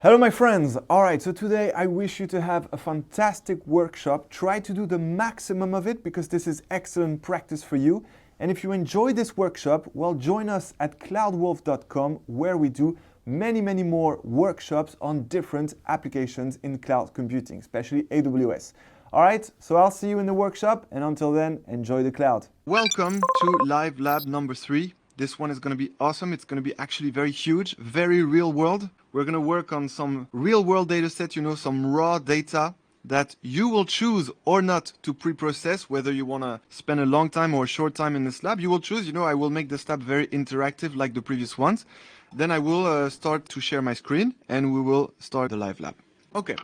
Hello my friends! Alright, so today I wish you to have a fantastic workshop. Try to do the maximum of it because this is excellent practice for you. And if you enjoy this workshop, well, join us at cloudwolf.com where we do many more workshops on different applications in cloud computing, especially AWS. Alright, so I'll see you in the workshop, and until then, enjoy the cloud. Welcome to live lab number 3. This one is going to be awesome. It's going to be actually very huge, very real world. We're going to work on some real world data set, some raw data that you will choose or not to pre-process, whether you want to spend a long time or a short time in this lab. You will choose, I will make this lab very interactive like the previous ones. Then I will start to share my screen and we will start the live lab. Okay,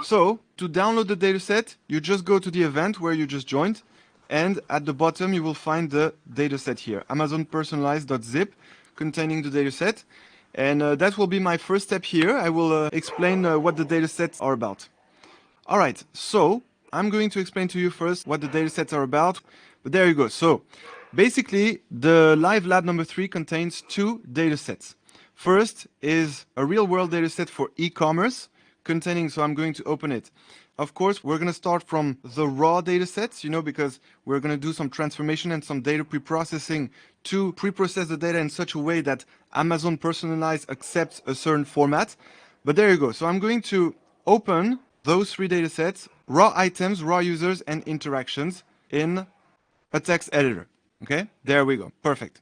so to download the dataset, you just go to the event where you just joined, and at the bottom you will find the dataset here, Amazon Personalize.zip, containing the dataset. And that will be my first step here. I will explain what the datasets are about. All right, so I'm going to explain to you first what the datasets are about. But there you go. So basically, the live lab number 3 contains 2 datasets. First is a real-world dataset for e-commerce, containing, so I'm going to open it. Of course, we're going to start from the raw datasets, because we're going to do some transformation and some data preprocessing to preprocess the data in such a way that Amazon Personalize accepts a certain format. But there you go. So I'm going to open those 3 datasets, raw items, raw users, and interactions in a text editor. Okay, there we go. Perfect.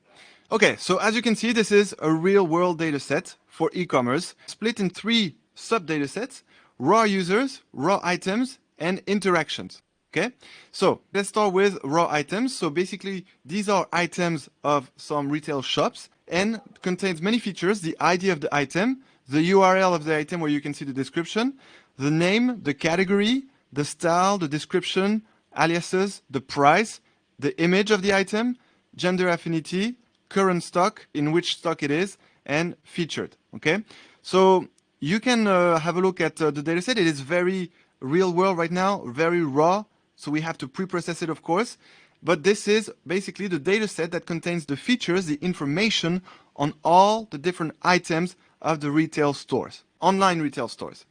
Okay, so as you can see, this is a real-world dataset for e-commerce, split in 3 sub-datasets: raw users, raw items, and interactions. Okay, so let's start with raw items. So basically, these are items of some retail shops and contains many features: the ID of the item, the URL of the item where you can see the description, the name, the category, the style, the description, aliases, the price, the image of the item, gender affinity, current stock, in which stock it is, and featured. Okay, so you can have a look at the dataset. It is very real world right now, very raw. So we have to pre-process it, of course. But this is basically the dataset that contains the features, the information on all the different items of the retail stores, online retail stores.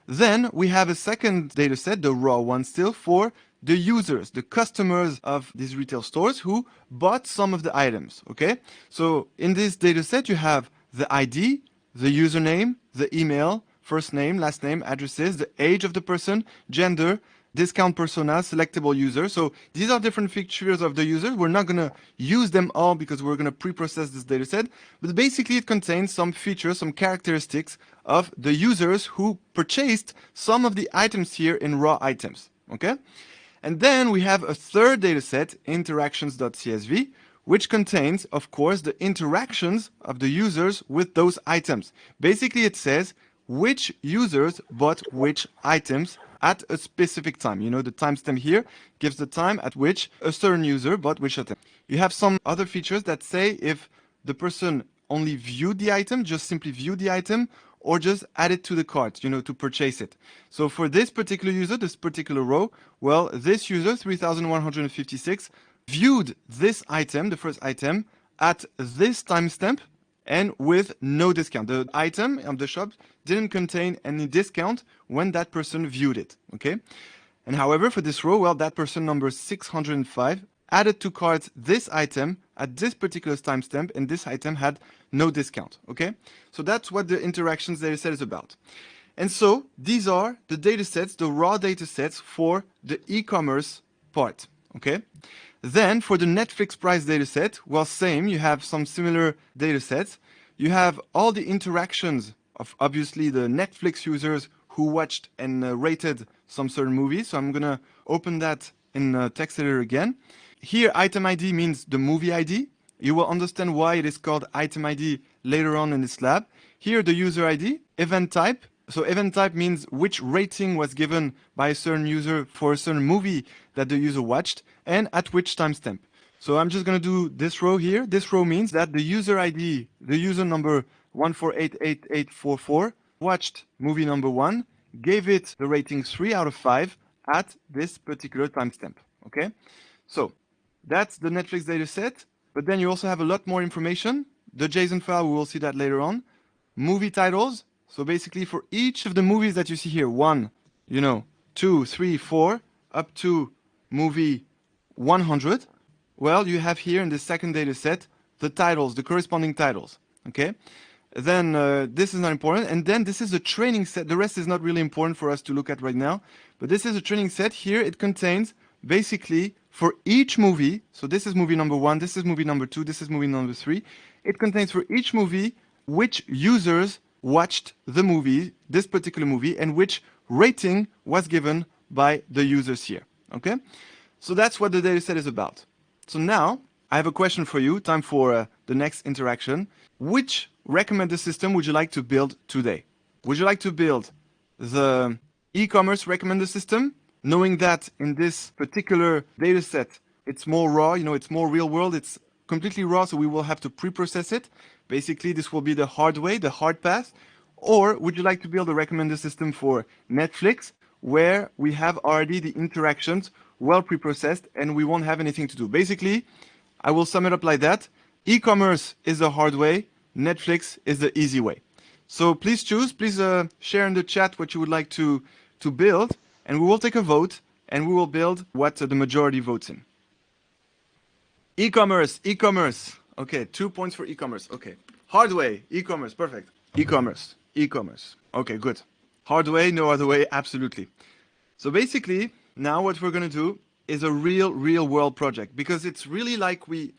Then we have a second dataset, the raw one still, for the users, the customers of these retail stores who bought some of the items. Okay, so in this dataset you have the ID, the username, the email, first name, last name, addresses, the age of the person, gender, discount persona, selectable user. So these are different features of the user. We're not going to use them all because we're going to pre-process this dataset. But basically it contains some features, some characteristics of the users who purchased some of the items here in raw items. Okay? And then we have a third dataset, interactions.csv, which contains, of course, the interactions of the users with those items. Basically, it says which users bought which items at a specific time. The timestamp here gives the time at which a certain user bought which item. You have some other features that say if the person only viewed the item, just simply viewed the item, or just add it to the cart, to purchase it. So for this particular user, this particular row, well, this user, 3156, viewed this item, the first item, at this timestamp and with no discount. The item of the shop didn't contain any discount when that person viewed it. Okay? And however, for this row, well, that person number 605 added to cart this item at this particular timestamp, and this item had no discount. Okay? So that's what the interactions dataset is about. And so these are the datasets, the raw datasets for the e-commerce part. Okay? Then for the Netflix price dataset, well, same, you have some similar datasets. You have all the interactions of obviously the Netflix users who watched and rated some certain movies. So I'm going to open that in text editor again. Here, item ID means the movie ID. You will understand why it is called item ID later on in this lab. Here, the user ID, event type. So event type means which rating was given by a certain user for a certain movie that the user watched and at which timestamp. So I'm just going to do this row here. This row means that the user ID, the user number 1488844, watched movie number 1, gave it the rating 3 out of 5 at this particular timestamp. Okay? So that's the Netflix dataset. But then you also have a lot more information. The JSON file, we will see that later on. Movie titles, So basically for each of the movies that you see here, 1, 2, 3, 4, up to movie 100, well, you have here in the second data set the titles, the corresponding titles, okay? Then this is not important, and then this is a training set. The rest is not really important for us to look at right now, but this is a training set. Here it contains basically for each movie, so this is movie number 1, this is movie number 2, this is movie number 3, it contains for each movie which users watched the movie, this particular movie, and which rating was given by the users here, okay? So that's what the dataset is about. So now, I have a question for you, time for the next interaction. Which recommender system would you like to build today? Would you like to build the e-commerce recommender system, knowing that in this particular dataset, it's more raw, it's more real world, it's completely raw, so we will have to pre-process it. Basically, this will be the hard way, the hard path. Or would you like to build a recommender system for Netflix, where we have already the interactions well pre-processed and we won't have anything to do? Basically, I will sum it up like that. E-commerce is the hard way, Netflix is the easy way. So please choose, please share in the chat what you would like to build, and we will take a vote and we will build what the majority votes in. E-commerce. Okay, 2 points for e-commerce. Okay. Hard way, e-commerce, perfect. E-commerce. Okay, good. Hard way, no other way, absolutely. So basically, now what we're going to do is a real world project, because it's really like we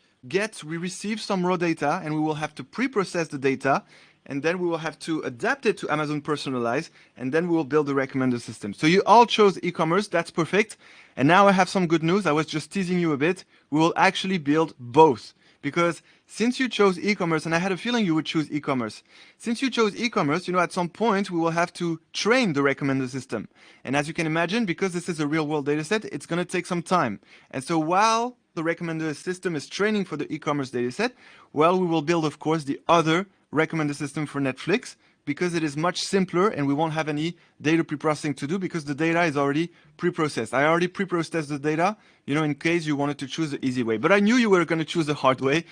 receive some raw data and we will have to pre-process the data, and then we will have to adapt it to Amazon Personalize, and then we will build the recommender system. So you all chose e-commerce, that's perfect. And now I have some good news. I was just teasing you a bit. We will actually build both. Because since you chose e-commerce, and I had a feeling you would choose e-commerce, since you chose e-commerce, at some point we will have to train the recommender system. And as you can imagine, because this is a real-world dataset, it's going to take some time. And so while the recommender system is training for the e-commerce dataset, well, we will build, of course, the other recommender system for Netflix, because it is much simpler and we won't have any data preprocessing to do because the data is already pre-processed. I already pre-processed the data, in case you wanted to choose the easy way. But I knew you were going to choose the hard way,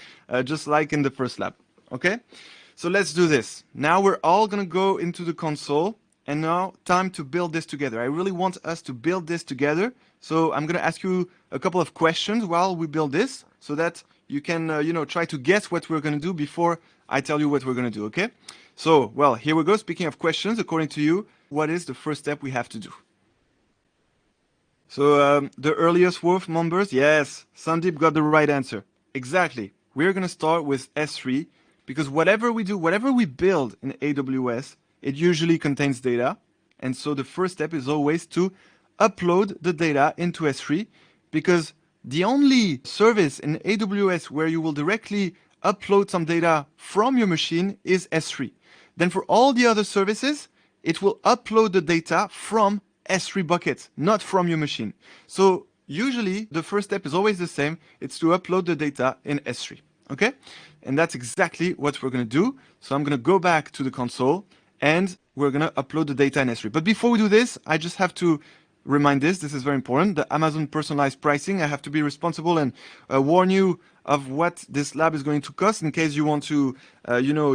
just like in the first lab. Okay? So let's do this. Now we're all going to go into the console, and now time to build this together. I really want us to build this together. So I'm going to ask you a couple of questions while we build this, so that you can, try to guess what we're going to do before I tell you what we're going to do, okay? So, well, here we go. Speaking of questions, according to you, what is the first step we have to do? So, the earliest Wolf members, yes, Sandeep got the right answer. Exactly. We're going to start with S3, because whatever we do, whatever we build in AWS, it usually contains data. And so the first step is always to upload the data into S3, because the only service in AWS where you will directly upload some data from your machine is S3. Then for all the other services, it will upload the data from S3 buckets, not from your machine. So usually the first step is always the same. It's to upload the data in S3. Okay? And that's exactly what we're going to do. So I'm going to go back to the console and we're going to upload the data in S3. But before we do this, I just have to remind this is very important, the Amazon personalized pricing. I have to be responsible and warn you of what this lab is going to cost in case you want to,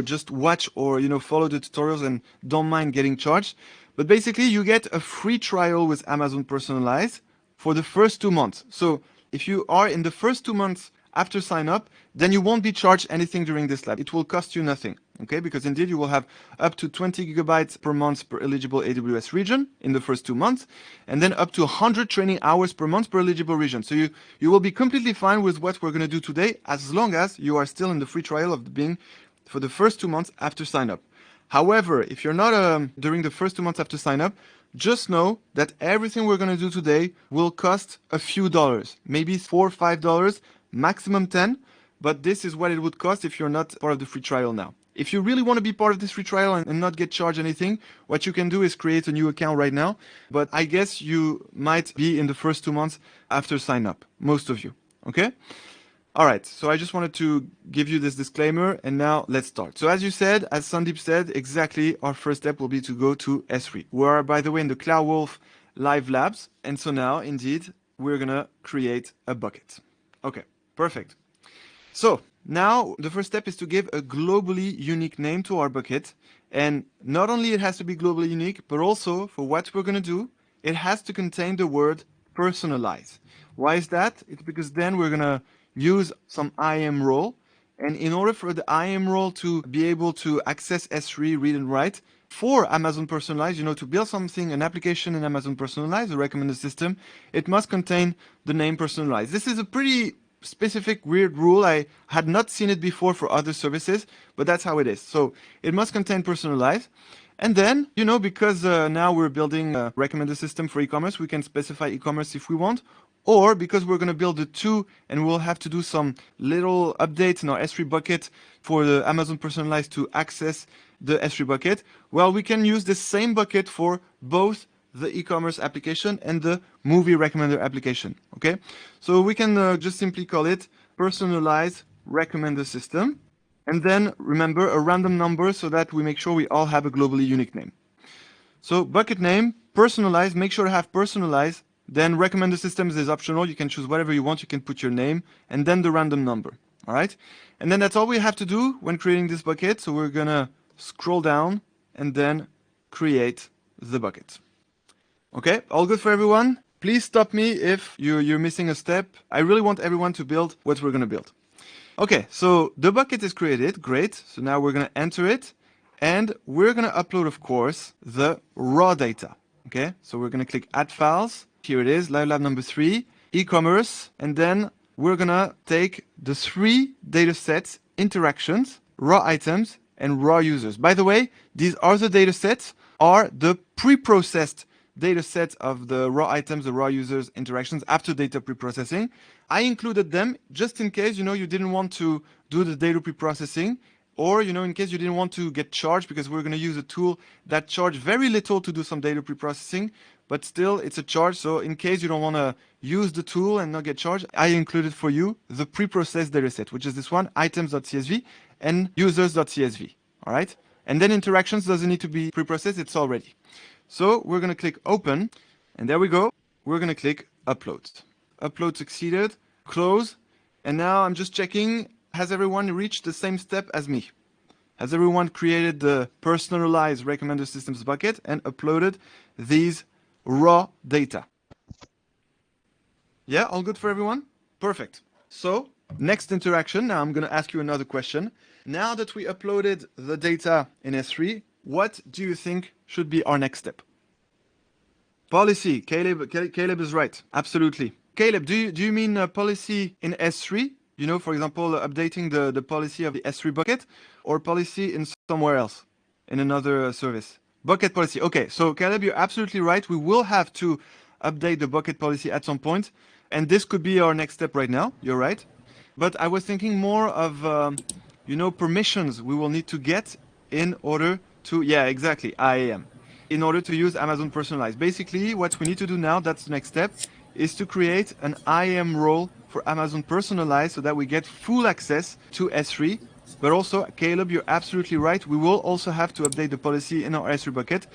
just watch or, follow the tutorials and don't mind getting charged. But basically, you get a free trial with Amazon Personalize for the first 2 months. So if you are in the first 2 months after sign up, then you won't be charged anything during this lab. It will cost you nothing, okay? Because indeed you will have up to 20 gigabytes per month per eligible AWS region in the first 2 months, and then up to 100 training hours per month per eligible region. So you will be completely fine with what we're going to do today, as long as you are still in the free trial of being for the first 2 months after sign up. However, if you're not during the first 2 months after sign up, just know that everything we're going to do today will cost a few dollars, maybe $4 or $5, maximum 10, but this is what it would cost if you're not part of the free trial now. If you really want to be part of this free trial and not get charged anything, what you can do is create a new account right now, but I guess you might be in the first 2 months after sign up, most of you, okay? All right, so I just wanted to give you this disclaimer, and now let's start. So as you said, as Sandeep said, exactly our first step will be to go to S3. We are, by the way, in the CloudWolf live labs, and so now, indeed, we're gonna create a bucket. Okay, perfect. So Now, the first step is to give a globally unique name to our bucket. And not only it has to be globally unique, but also for what we're going to do, it has to contain the word personalize. Why is that? It's because then we're going to use some IAM role. And in order for the IAM role to be able to access S3, read and write, for Amazon Personalize, to build something, an application in Amazon Personalize, a recommender system, it must contain the name Personalize. This is a pretty specific, weird rule. I had not seen it before for other services, but that's how it is. So it must contain Personalize. And then, because now we're building a recommender system for e-commerce, we can specify e-commerce if we want, or because we're going to build the two and we'll have to do some little updates in our S3 bucket for the Amazon Personalize to access the S3 bucket, well, we can use the same bucket for both the e-commerce application and the movie recommender application, okay? So we can just simply call it Personalize Recommender System. And then remember a random number so that we make sure we all have a globally unique name. So bucket name, personalize, make sure to have personalize. Then recommender systems is optional. You can choose whatever you want. You can put your name and then the random number. All right. And then that's all we have to do when creating this bucket. So we're going to scroll down and then create the bucket. Okay. All good for everyone. Please stop me if you're missing a step. I really want everyone to build what we're going to build. Okay, so the bucket is created, great. So now we're gonna enter it and we're gonna upload, of course, the raw data. Okay, so we're gonna click add files. Here it is, Live Lab number 3, e-commerce. And then we're gonna take the 3 data sets, interactions, raw items, and raw users. By the way, these other data sets are the pre-processed data set of the raw items, the raw users, interactions after data preprocessing. I included them just in case, you didn't want to do the data preprocessing, or, in case you didn't want to get charged, because we're going to use a tool that charges very little to do some data preprocessing, but still it's a charge. So in case you don't want to use the tool and not get charged, I included for you the preprocessed data set, which is this one, items.csv and users.csv. All right. And then interactions doesn't need to be preprocessed. It's already. So we're going to click open and there we go. We're going to click upload. Upload succeeded, close. And now I'm just checking, has everyone reached the same step as me? Has everyone created the personalized recommender systems bucket and uploaded these raw data? Yeah, all good for everyone? Perfect. So next interaction, now I'm going to ask you another question. Now that we uploaded the data in S3, what do you think should be our next step? Policy. Caleb is right. Absolutely. Caleb, do you mean policy in S3? For example, updating the policy of the S3 bucket, or policy in somewhere else, in another service? Bucket policy. Okay, so Caleb, you're absolutely right. We will have to update the bucket policy at some point, and this could be our next step right now. You're right. But I was thinking more of, permissions we will need to get in order to, yeah, exactly, IAM, in order to use Amazon Personalize. Basically, what we need to do now, that's the next step, is to create an IAM role for Amazon Personalize so that we get full access to S3. But also, Caleb, you're absolutely right. We will also have to update the policy in our S3 bucket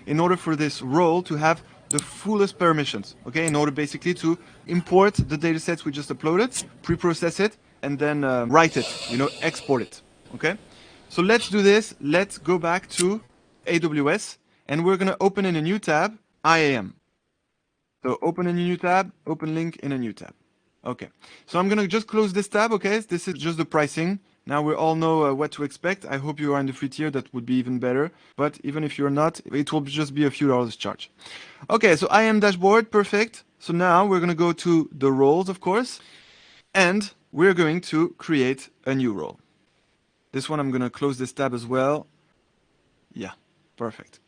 in order for this role to have the fullest permissions, okay? In order basically to import the data sets we just uploaded, pre-process it, and then write it, export it, okay? So let's do this. Let's go back to AWS and we're gonna open in a new tab, IAM. So open a new tab, open link in a new tab. Okay, so I'm gonna just close this tab, okay? This is just the pricing. Now we all know what to expect. I hope you are in the free tier, that would be even better. But even if you're not, it will just be a few dollars charge. Okay, so IAM dashboard, perfect. So now we're gonna go to the roles, of course, and we're going to create a new role. This one, I'm gonna close this tab as well. Yeah, perfect.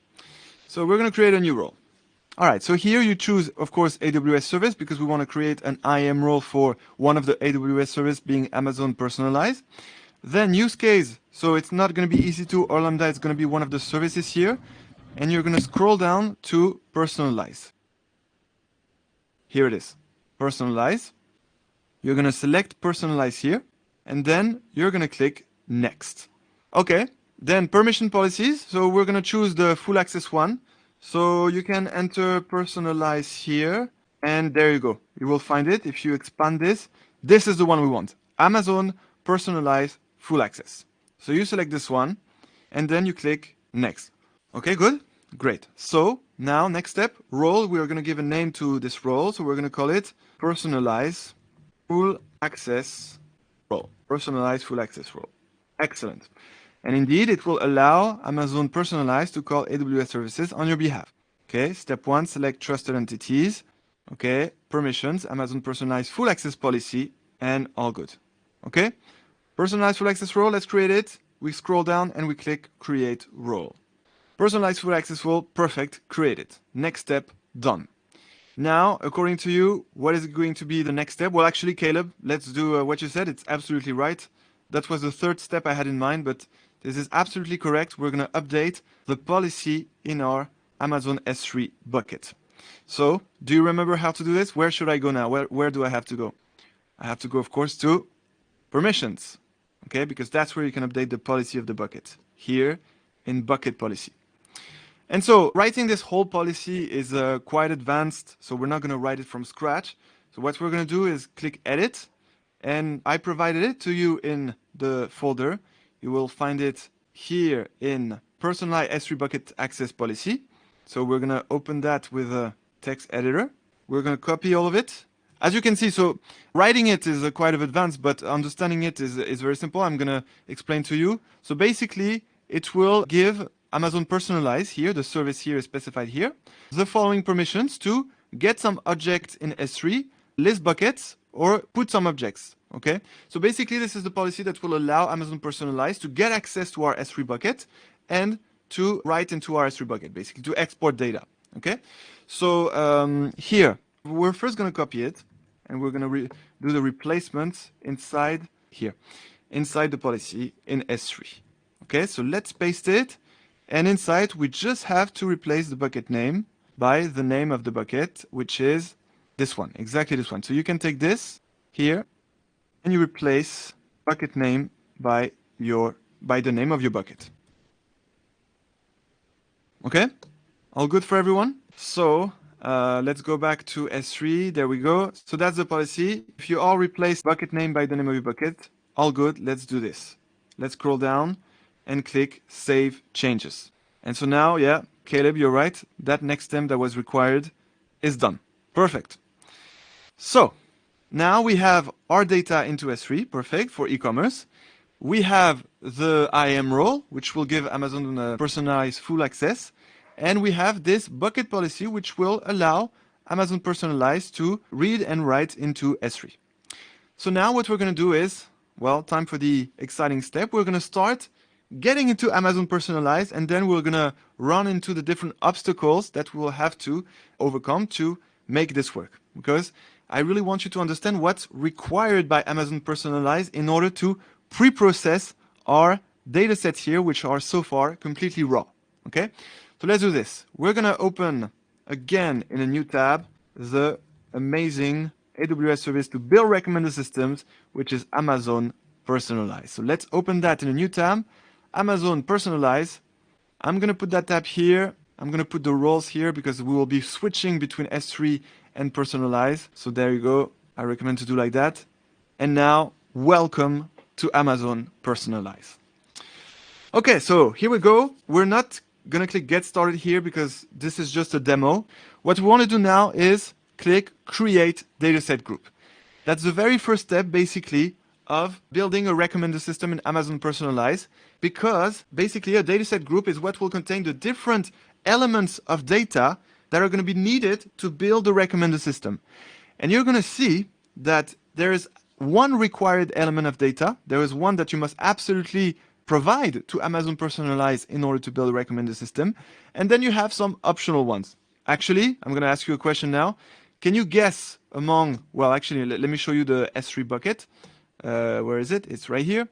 So we're gonna create a new role. All right, so here you choose, of course, AWS service because we want to create an IAM role for one of the AWS service being Amazon Personalize. Then use case, so it's not going to be EC2 or Lambda, it's going to be one of the services here. And you're going to scroll down to Personalize. Here it is, Personalize. You're going to select Personalize here, and then you're going to click Next. Okay, then permission policies, so we're going to choose the full access one. So you can enter Personalize here, and there you go. You will find it. If you expand this, this is the one we want. Amazon personalize full access. So you select this one, and then you click next. Okay, good? Great. So now next step, role, we are going to give a name to this role. So we're going to call it personalize full access role. Personalize full access role. Excellent. And indeed, it will allow Amazon Personalize to call AWS services on your behalf. Okay, step one, select trusted entities. Okay, permissions, Amazon Personalize full access policy, and all good. Okay, Personalize full access role, let's create it. We scroll down and we click create role. Personalize full access role, perfect, created. Next step, done. Now, according to you, what is going to be the next step? Well, actually, Caleb, let's do what you said. It's absolutely right. That was the third step I had in mind, but this is absolutely correct. We're going to update the policy in our Amazon S3 bucket. So, do you remember how to do this? Where should I go now? Where do I have to go? I have to go, of course, to permissions. Okay, because that's where you can update the policy of the bucket. Here in bucket policy. And so writing this whole policy is quite advanced, so we're not going to write it from scratch. So what we're going to do is click edit, and I provided it to you in the folder. You will find it here in Personalize S3 bucket access policy. So we're going to open that with a text editor. We're going to copy all of it. As you can see, so writing it is quite advanced, but understanding it is very simple. I'm going to explain to you. So basically, it will give Amazon Personalize here, the service here is specified here, the following permissions to get some objects in S3, list buckets, or put some objects. Okay, so basically this is the policy that will allow Amazon Personalize to get access to our S3 bucket and to write into our S3 bucket, basically to export data. Okay, so here we're first going to copy it, and we're going to do the replacement inside here, inside the policy in S3. Okay, so let's paste it. And inside, we just have to replace the bucket name by the name of the bucket, which is this one, exactly this one. So you can take this here, and you replace bucket name by the name of your bucket. Okay? All good for everyone? So let's go back to S3. There we go. So that's the policy. If you all replace bucket name by the name of your bucket, all good. Let's do this. Let's scroll down and click Save Changes. And so now, yeah, Caleb, you're right. That next step that was required is done. Perfect. So now we have our data into S3, perfect, for e-commerce. We have the IAM role, which will give Amazon Personalize full access. And we have this bucket policy, which will allow Amazon Personalize to read and write into S3. So now what we're going to do is, well, time for the exciting step. We're going to start getting into Amazon Personalize, and then we're going to run into the different obstacles that we'll have to overcome to make this work. Because I really want you to understand what's required by Amazon Personalize in order to pre-process our data sets here, which are so far completely raw. Okay, so let's do this. We're going to open again in a new tab the amazing AWS service to build recommender systems, which is Amazon Personalize. So let's open that in a new tab. Amazon Personalize. I'm going to put that tab here. I'm going to put the roles here because we will be switching between S3 and Personalize. So there you go. I recommend to do like that. And now, welcome to Amazon Personalize. Okay, so here we go. We're not going to click Get Started here because this is just a demo. What we want to do now is click Create Dataset Group. That's the very first step, basically, of building a recommender system in Amazon Personalize, because basically a dataset group is what will contain the different elements of data that are going to be needed to build a recommender system. And you're going to see that there is one required element of data. There is one that you must absolutely provide to Amazon Personalize in order to build a recommender system. And then you have some optional ones. Actually, I'm going to ask you a question now. Can you guess among, well, actually, let me show you the S3 bucket. Where is it? It's right here.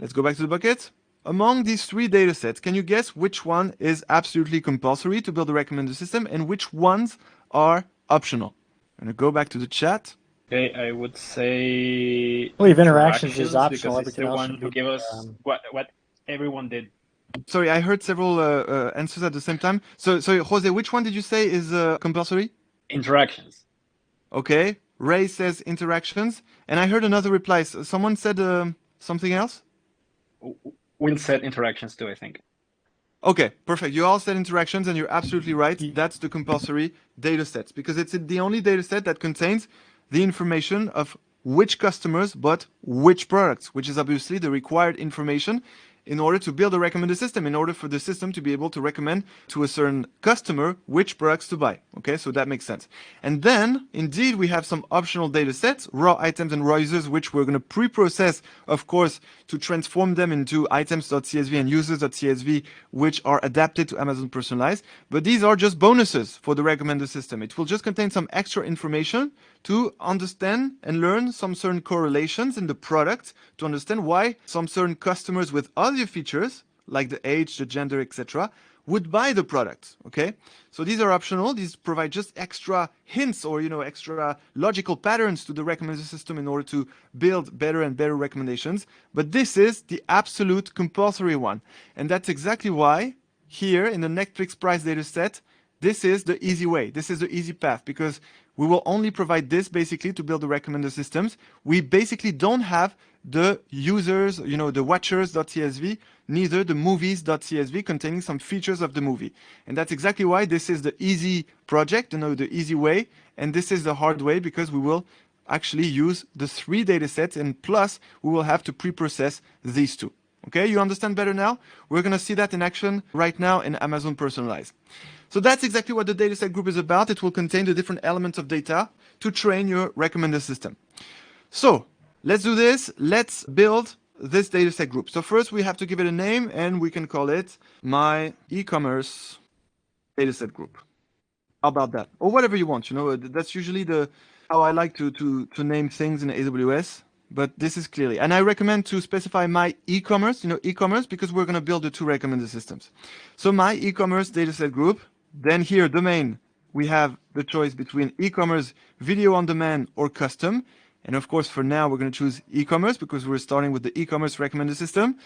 Let's go back to the bucket. Among these three data sets, can you guess which one is absolutely compulsory to build a recommender system and which ones are optional? I'm going to go back to the chat. Okay, I would say... I believe interactions is optional. Because it's the one who gave us what everyone did. Sorry, I heard several answers at the same time. So, Jose, which one did you say is compulsory? Interactions. Okay. Ray says interactions. And I heard another reply. Someone said Something else? We'll set interactions too, I think. Okay, perfect. You all set interactions, and you're absolutely right. That's the compulsory data sets, because it's the only data set that contains the information of which customers, but which products, which is obviously the required information in order to build a recommender system, in order for the system to be able to recommend to a certain customer which products to buy. Okay, so that makes sense. And then, indeed, we have some optional data sets, raw items and raw users, which we're going to pre-process, of course, to transform them into items.csv and users.csv, which are adapted to Amazon Personalize. But these are just bonuses for the recommender system. It will just contain some extra information to understand and learn some certain correlations in the product, to understand why some certain customers with other features, like the age, the gender, etc., would buy the product. Okay, so these are optional. These provide just extra hints or extra logical patterns to the recommender system in order to build better and better recommendations. But this is the absolute compulsory one, and that's exactly why here in the Netflix price data set, this is the easy way. This is the easy path, because we will only provide this basically to build the recommender systems. We basically don't have the users, the watchers.csv, neither the movies.csv containing some features of the movie. And that's exactly why this is the easy project, the easy way. And this is the hard way, because we will actually use the 3 data sets, and plus we will have to pre-process these 2. Okay, you understand better now? We're going to see that in action right now in Amazon Personalize. So that's exactly what the dataset group is about. It will contain the different elements of data to train your recommender system. So let's do this. Let's build this dataset group. So first we have to give it a name, and we can call it my e-commerce dataset group. How about that? Or whatever you want. That's usually how I like to name things in AWS. But this is clearly, and I recommend to specify my e-commerce, e-commerce, because we're going to build the 2 recommender systems. So my e-commerce dataset group. Then here, domain, we have the choice between e-commerce, video on demand, or custom. And of course, for now, we're going to choose e-commerce because we're starting with the e-commerce recommender system.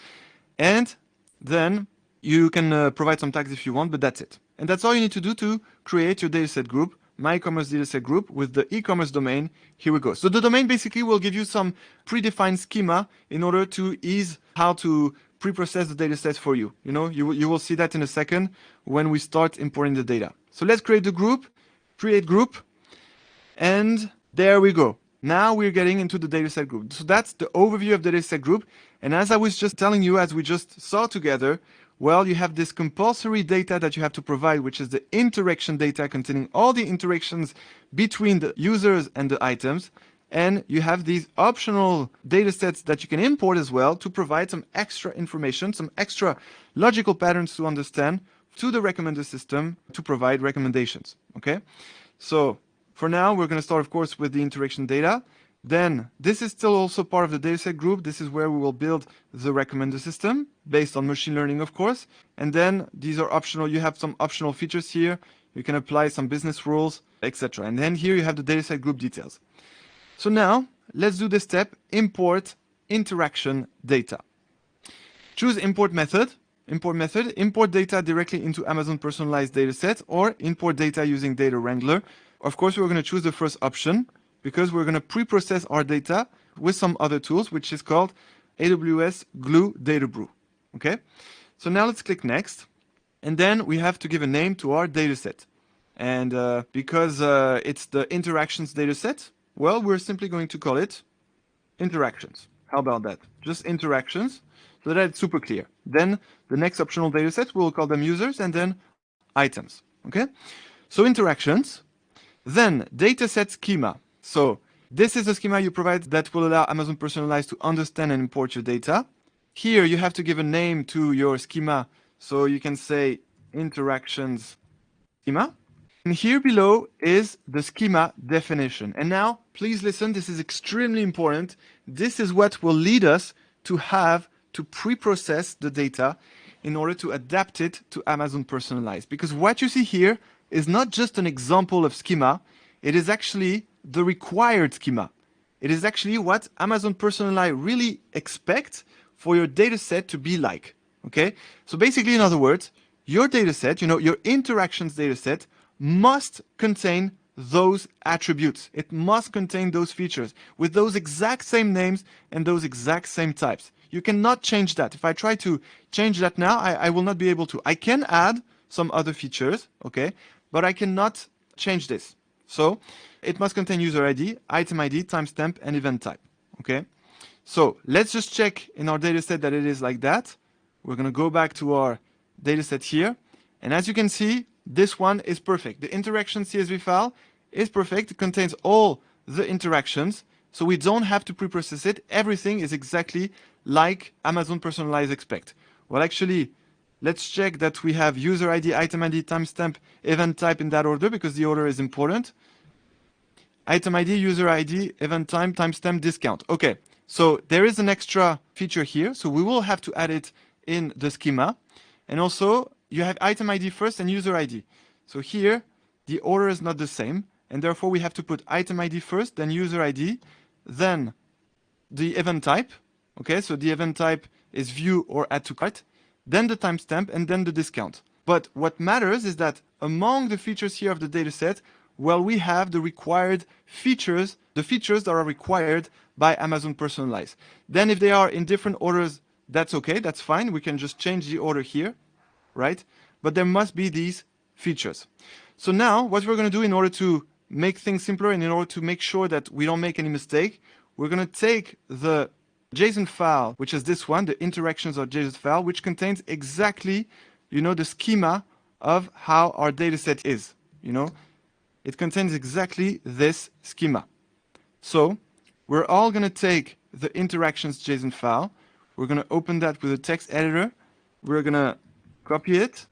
And then you can provide some tags if you want, but that's it. And that's all you need to do to create your dataset group, my e-commerce dataset group with the e-commerce domain. Here we go. So the domain basically will give you some predefined schema in order to ease how to pre-process the data sets for you. You will see that in a second when we start importing the data. So let's create the group, create group, and there we go. Now we're getting into the dataset group. So that's the overview of the dataset group. And as I was just telling you, as we just saw together, well, you have this compulsory data that you have to provide, which is the interaction data containing all the interactions between the users and the items. And you have these optional data sets that you can import as well to provide some extra information, some extra logical patterns to understand to the recommender system to provide recommendations. Okay, so for now, we're going to start, of course, with the interaction data. Then this is still also part of the dataset group. This is where we will build the recommender system based on machine learning, of course. And then these are optional. You have some optional features here. You can apply some business rules, etc. And then here you have the dataset group details. So now let's do the step import interaction data. Choose import method. Import data directly into Amazon Personalized Dataset or import data using Data Wrangler. Of course, we're going to choose the first option because we're going to pre-process our data with some other tools, which is called AWS Glue DataBrew. Okay, so now let's click next. And then we have to give a name to our dataset. And because it's the interactions dataset, well, we're simply going to call it interactions. How about that? Just interactions, so that it's super clear. Then the next optional dataset, we'll call them users and then items. Okay, so interactions. Then dataset schema. So this is the schema you provide that will allow Amazon Personalize to understand and import your data. Here you have to give a name to your schema. So you can say interactions schema. And here below is the schema definition. And now, please listen, this is extremely important. This is what will lead us to have to pre-process the data in order to adapt it to Amazon Personalize. Because what you see here is not just an example of schema, it is actually the required schema. It is actually what Amazon Personalize really expects for your data set to be like. Okay? So basically, in other words, your data set, your interactions data set, must contain those attributes. It must contain those features with those exact same names and those exact same types. You cannot change that. If I try to change that now, I will not be able to. I can add some other features, okay, but I cannot change this. So it must contain user ID, item ID, timestamp, and event type, okay? So let's just check in our dataset that it is like that. We're going to go back to our dataset here. And as you can see, this one is perfect. The interaction CSV file is perfect. It contains all the interactions. So we don't have to preprocess it. Everything is exactly like Amazon Personalize expect. Well, actually, let's check that we have user ID, item ID, timestamp, event type in that order because the order is important. Item ID, user ID, event time, timestamp, discount. Okay, so there is an extra feature here. So we will have to add it in the schema. And also, you have item ID first and user ID. So here, the order is not the same. And therefore, we have to put item ID first, then user ID, then the event type. Okay, so the event type is view or add to cart, then the timestamp, and then the discount. But what matters is that among the features here of the dataset, well, we have the required features, the features that are required by Amazon Personalize. Then if they are in different orders, that's okay, that's fine. We can just change the order here, right? But there must be these features. So now what we're going to do in order to make things simpler and in order to make sure that we don't make any mistake, we're going to take the JSON file, which is this one, the interactions.json file, which contains exactly, the schema of how our dataset is, It contains exactly this schema. So we're all going to take the interactions.json file. We're going to open that with a text editor. We're going to copy it.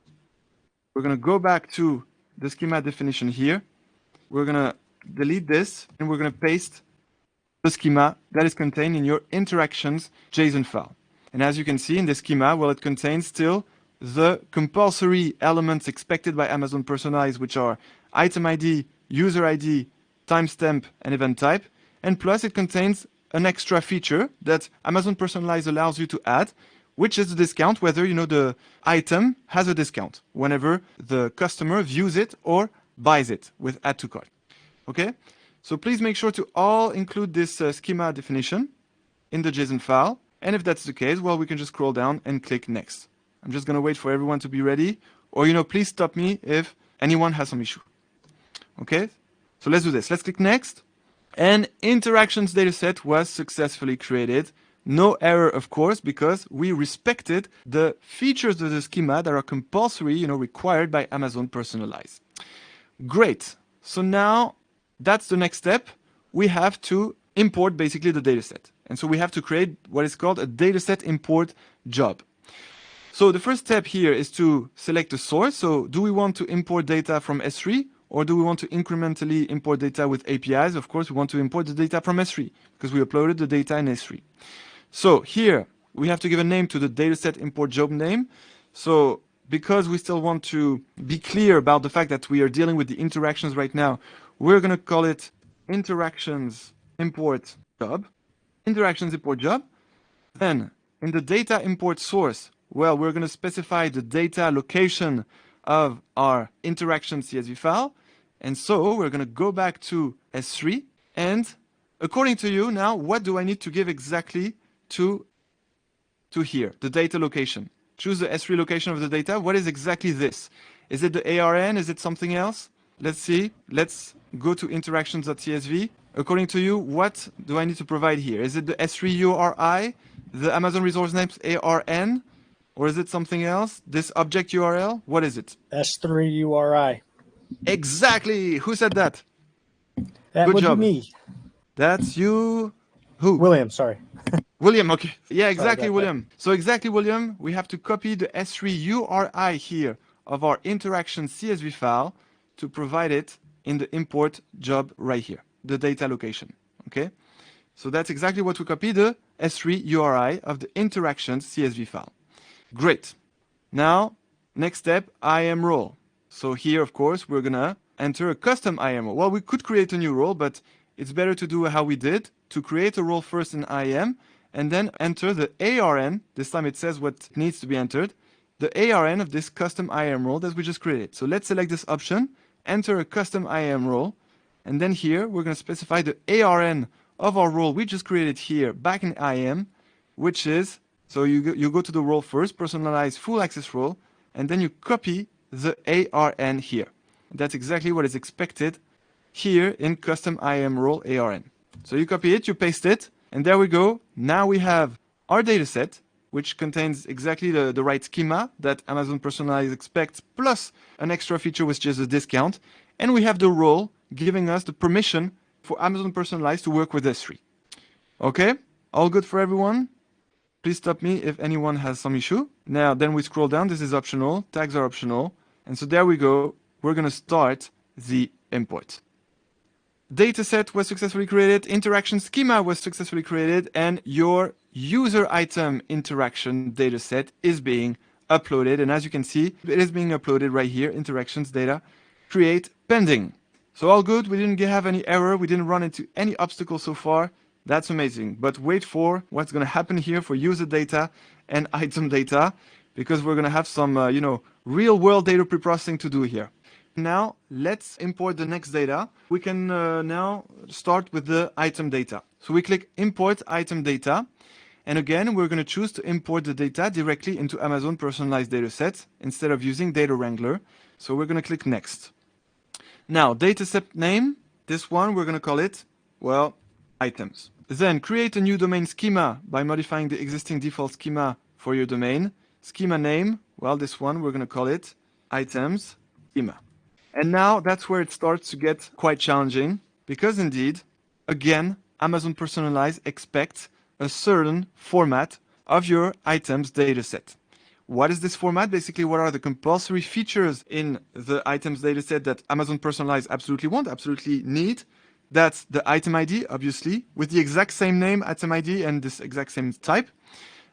We're going to go back to the schema definition here. We're going to delete this, and we're going to paste the schema that is contained in your interactions JSON file. And as you can see in the schema, well, it contains still the compulsory elements expected by Amazon Personalize, which are item ID, user ID, timestamp, and event type. And plus, it contains an extra feature that Amazon Personalize allows you to add, which is the discount, whether the item has a discount whenever the customer views it or buys it with add to cart. Okay? So please make sure to all include this schema definition in the JSON file. And if that's the case, well, we can just scroll down and click next. I'm just going to wait for everyone to be ready. Or, please stop me if anyone has some issue. Okay? So let's do this. Let's click next. And interactions dataset was successfully created. No error, of course, because we respected the features of the schema that are compulsory, required by Amazon Personalize. Great. So now that's the next step. We have to import basically the dataset. And so we have to create what is called a dataset import job. So the first step here is to select a source. So do we want to import data from S3 or do we want to incrementally import data with APIs? Of course, we want to import the data from S3 because we uploaded the data in S3. So here we have to give a name to the dataset import job name. So because we still want to be clear about the fact that we are dealing with the interactions right now, we're going to call it interactions import job. Interactions import job. Then in the data import source, well, we're going to specify the data location of our interaction CSV file. And so we're going to go back to S3. And according to you now, what do I need to give exactly to here, the data location? Choose the S3 location of the data. What is exactly this? Is it the ARN? Is it something else? Let's see. Let's go to interactions.csv. According to you, what do I need to provide here? Is it the S3 URI, the Amazon Resource Names ARN, or is it something else? This object URL? What is it? S3 URI. Exactly. Who said that? That Good would job. be me. That's you. Who? William, sorry. William, okay. Yeah, exactly, Sorry, William. So exactly, William, we have to copy the S3 URI here of our interaction CSV file to provide it in the import job right here, the data location, okay? So that's exactly what we copy, the S3 URI of the interaction CSV file. Great. Now, next step, IAM role. So here, of course, we're gonna enter a custom IAM role. Well, we could create a new role, but it's better to do how we did, to create a role first in IAM, and then enter the ARN. This time it says what needs to be entered, the ARN of this custom IAM role that we just created. So let's select this option, enter a custom IAM role, And then here, we're going to specify the ARN of our role we just created here back in IAM, which is, so you go to the role first, personalize full access role, and then you copy the ARN here. That's exactly what is expected here in custom IAM role ARN. So you copy it, you paste it, and there we go. Now we have our dataset, which contains exactly the right schema that Amazon Personalize expects, plus an extra feature which is a discount. And we have the role giving us the permission for Amazon Personalize to work with S3. Okay, all good for everyone? Please stop me if anyone has some issue. Now, then we scroll down. This is optional. Tags are optional. And so there we go. We're going to start the import. Dataset was successfully created. Interaction schema was successfully created. And your user item interaction dataset is being uploaded. And as you can see, it is being uploaded right here. Interactions data. Create pending. So all good. We didn't have any error. We didn't run into any obstacles so far. That's amazing. But wait for what's going to happen here for user data and item data, because we're going to have some, real world data preprocessing to do here. Now let's import the next data. We can now start with the item data. So we click import item data. And again, we're going to choose to import the data directly into Amazon Personalized Dataset instead of using Data Wrangler. So we're going to click next. Now, dataset name, this one, we're going to call it, well, items. Then create a new domain schema by modifying the existing default schema for your domain. Schema name, well, this one, we're going to call it items schema. And now that's where it starts to get quite challenging because indeed, again, Amazon Personalize expects a certain format of your items dataset. What is this format? Basically, what are the compulsory features in the items dataset that Amazon Personalize absolutely want, absolutely need? That's the item ID, obviously, with the exact same name, item ID, and this exact same type.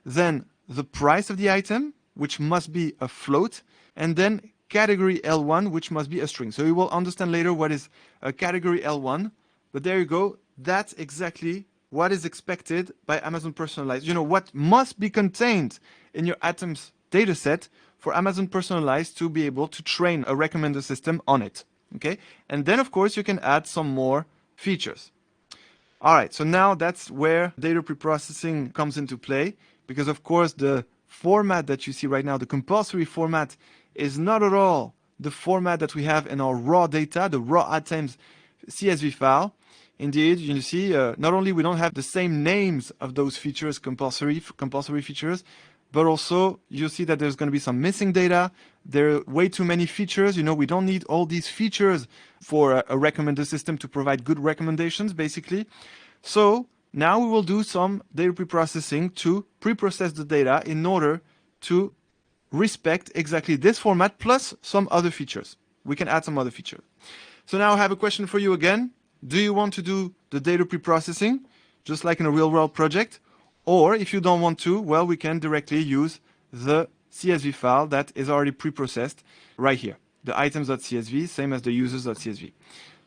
Then the price of the item, which must be a float, and then category L1, which must be a string. So you will understand later what is a category L1, but there you go. That's exactly what is expected by Amazon Personalize. What must be contained in your items dataset for Amazon Personalize to be able to train a recommender system on it. Okay, and then of course you can add some more features. All right, so now that's where data preprocessing comes into play, because of course the format that you see right now, the compulsory format, is not at all the format that we have in our raw data, the raw items CSV file. Indeed, you see, not only we don't have the same names of those features, compulsory features, but also you see that there's going to be some missing data. There are way too many features. We don't need all these features for a recommender system to provide good recommendations, basically. So now we will do some data preprocessing to preprocess the data in order to respect exactly this format plus some other features. We can add some other features. So now I have a question for you again. Do you want to do the data preprocessing just like in a real world project? Or if you don't want to, well, we can directly use the CSV file that is already preprocessed right here. The items.csv, same as the users.csv.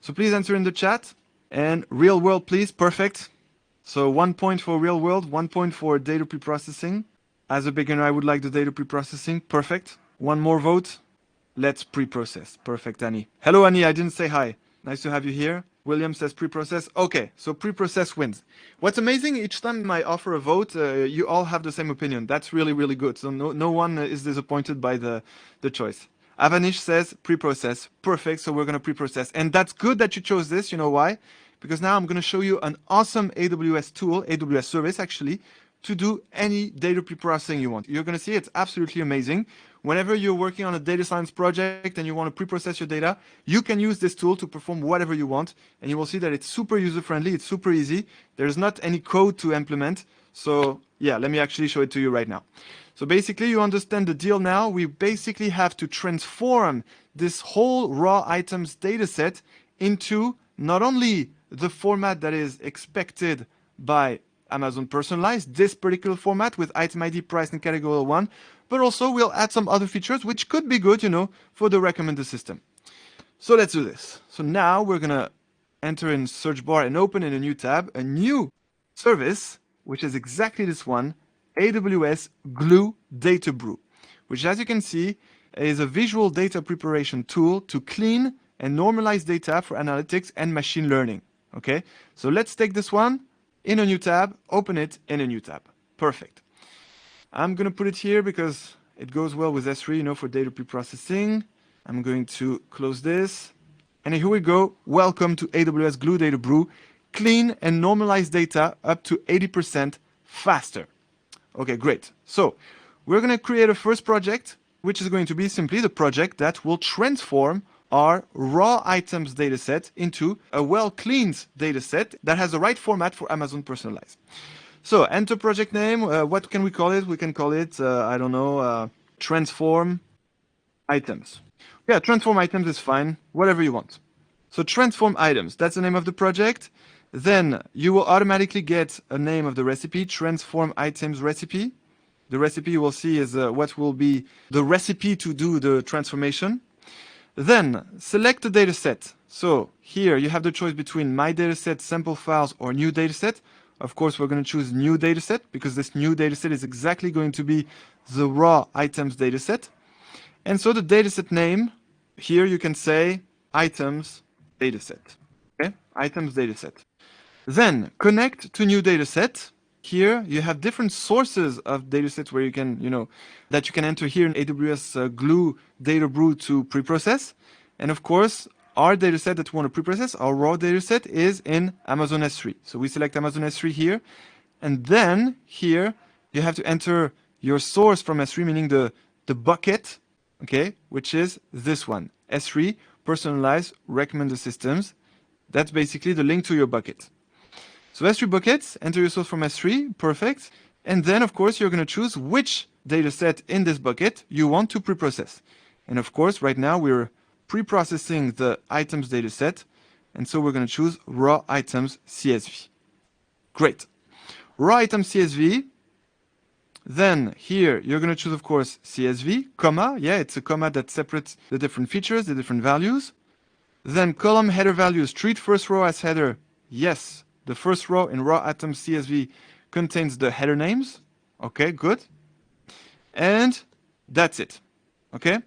So please answer in the chat. And real world, please. Perfect. So 1 point for real world, 1 point for data preprocessing. As a beginner, I would like the data preprocessing. Perfect. One more vote. Let's preprocess. Perfect, Annie. Hello, Annie. I didn't say hi. Nice to have you here. William says preprocess. Okay, so preprocess wins. What's amazing, each time I offer a vote, you all have the same opinion. That's really, really good. So no one is disappointed by the choice. Avanish says preprocess. Perfect, so we're going to preprocess. And that's good that you chose this. You know why? Because now I'm going to show you an awesome AWS tool, AWS service actually, to do any data preprocessing you want. You're going to see it's absolutely amazing. Whenever you're working on a data science project and you want to preprocess your data, you can use this tool to perform whatever you want. And you will see that it's super user-friendly. It's super easy. There's not any code to implement. So yeah, let me actually show it to you right now. So basically, you understand the deal now. We basically have to transform this whole raw items data set into not only the format that is expected by Amazon Personalize, this particular format with item ID, price, and category 1, but also we'll add some other features which could be good, for the recommender system. So let's do this. So now we're going to enter in search bar and open in a new tab, a new service, which is exactly this one, AWS Glue DataBrew, which as you can see is a visual data preparation tool to clean and normalize data for analytics and machine learning. Okay, so let's take this one in a new tab, open it in a new tab. Perfect. I'm going to put it here because it goes well with S3, you know, for data preprocessing. I'm going to close this. And here we go. Welcome to AWS Glue DataBrew. Clean and normalize data up to 80% faster. Okay, great. So we're going to create a first project, which is going to be simply the project that will transform our raw items dataset into a well-cleaned dataset that has the right format for Amazon Personalize. So enter project name. What can we call it? We can call it, I don't know, transform items. Yeah, transform items is fine, whatever you want. So transform items, that's the name of the project. Then you will automatically get a name of the recipe, transform items recipe. The recipe you will see is what will be the recipe to do the transformation. Then select the dataset. So here you have the choice between my dataset, sample files, or new dataset. Of course, we're going to choose new dataset because this new dataset is exactly going to be the raw items dataset. And so the dataset name, here you can say items dataset. Okay, items dataset. Then connect to new dataset. Here you have different sources of datasets where you can, that you can enter here in AWS Glue DataBrew to preprocess. And of course, our dataset that we want to preprocess, our raw dataset, is in Amazon S3. So we select Amazon S3 here. And then here you have to enter your source from S3, meaning the bucket, okay, which is this one, S3, Personalize, Recommended Systems. That's basically the link to your bucket. So S3 buckets, enter your source from S3, perfect. And then, of course, you're going to choose which dataset in this bucket you want to preprocess. And of course, right now we're preprocessing the items dataset. And so we're going to choose raw items CSV. Great. Raw items CSV. Then here you're going to choose, of course, CSV, comma. Yeah, it's a comma that separates the different features, the different values. Then column header values, treat first row as header. Yes, the first row in raw items CSV contains the header names. Okay, good. And that's it. Okay.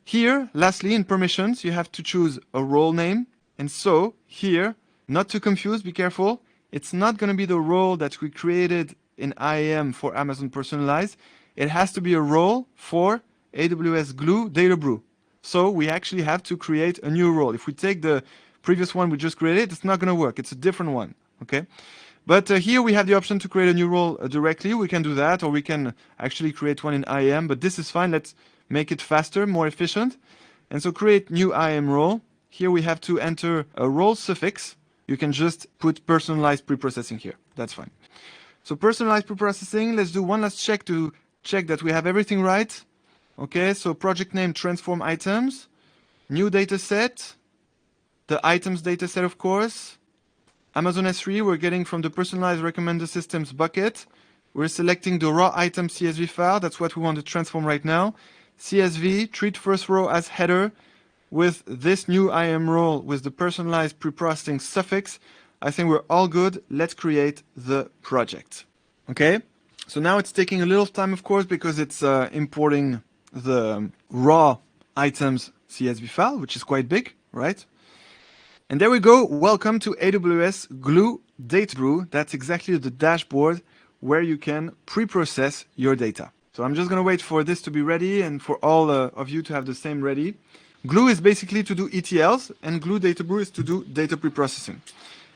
Here, lastly, in permissions, you have to choose a role name. And so here, not to confuse, be careful. It's not going to be the role that we created in IAM for Amazon Personalize. It has to be a role for AWS Glue DataBrew. So we actually have to create a new role. If we take the previous one we just created, it's not going to work. It's a different one. Okay. But here we have the option to create a new role directly. We can do that, or we can actually create one in IAM, but this is fine. Let's make it faster, more efficient. And so create new IAM role. Here we have to enter a role suffix. You can just put personalized preprocessing here. That's fine. So personalized preprocessing, let's do one last check to check that we have everything right. Okay, so project name, transform items, new data set, the items data set, of course. Amazon S3, we're getting from the personalized recommended systems bucket. We're selecting the raw item CSV file. That's what we want to transform right now. CSV, treat first row as header with this new IAM role with the personalized preprocessing suffix. I think we're all good. Let's create the project. Okay, so now it's taking a little time, of course, because it's importing the raw items CSV file, which is quite big, right? And there we go. Welcome to AWS Glue DataBrew. That's exactly the dashboard where you can pre-process your data. So I'm just going to wait for this to be ready and for all of you to have the same ready. Glue is basically to do ETLs, and Glue DataBrew is to do data pre-processing.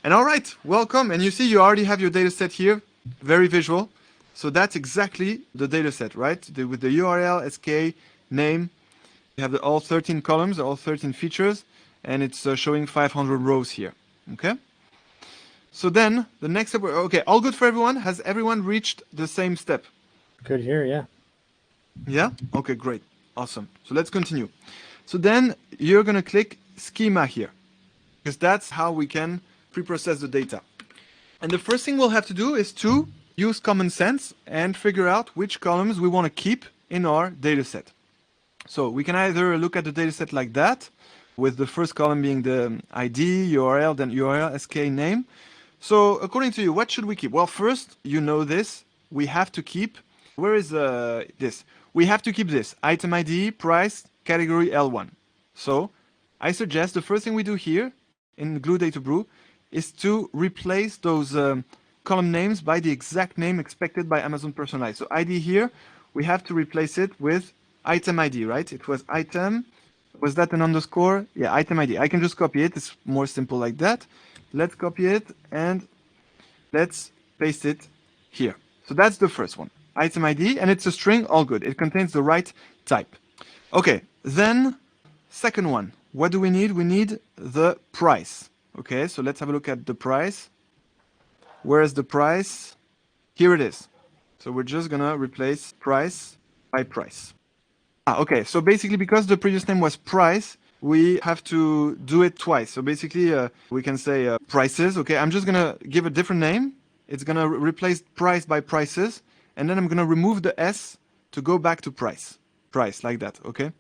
And all right, welcome. And you see, you already have your data set here, very visual. So that's exactly the data set, right? With the URL, SK, name. You have all 13 columns, all 13 features, and it's showing 500 rows here. Okay. So then the next step, okay, all good for everyone? Has everyone reached the same step? Good here, yeah. Yeah? Okay, great. Awesome. So let's continue. So then you're going to click schema here, because that's how we can pre-process the data. And the first thing we'll have to do is to use common sense and figure out which columns we want to keep in our data set. So we can either look at the data set like that, with the first column being the ID, URL, then URL, SK, name. So according to you, what should we keep? Well, first, you know this. We have to keep, where is this? We have to keep this, item ID, price, category L1. So I suggest the first thing we do here in Glue DataBrew is to replace those column names by the exact name expected by Amazon Personalize. So ID here, we have to replace it with item ID, right? It was item. Was that an underscore? Yeah, item ID. I can just copy it. It's more simple like that. Let's copy it and let's paste it here. So that's the first one. Item ID, and it's a string, all good. It contains the right type. Okay, then second one. What do we need? We need the price. Okay, so let's have a look at the price. Where is the price? Here it is. So we're just gonna replace price by price. Okay, so basically because the previous name was price, we have to do it twice. So basically we can say prices. Okay, I'm just gonna give a different name. It's gonna replace price by prices, and then I'm gonna remove the S to go back to price. Price, like that, okay?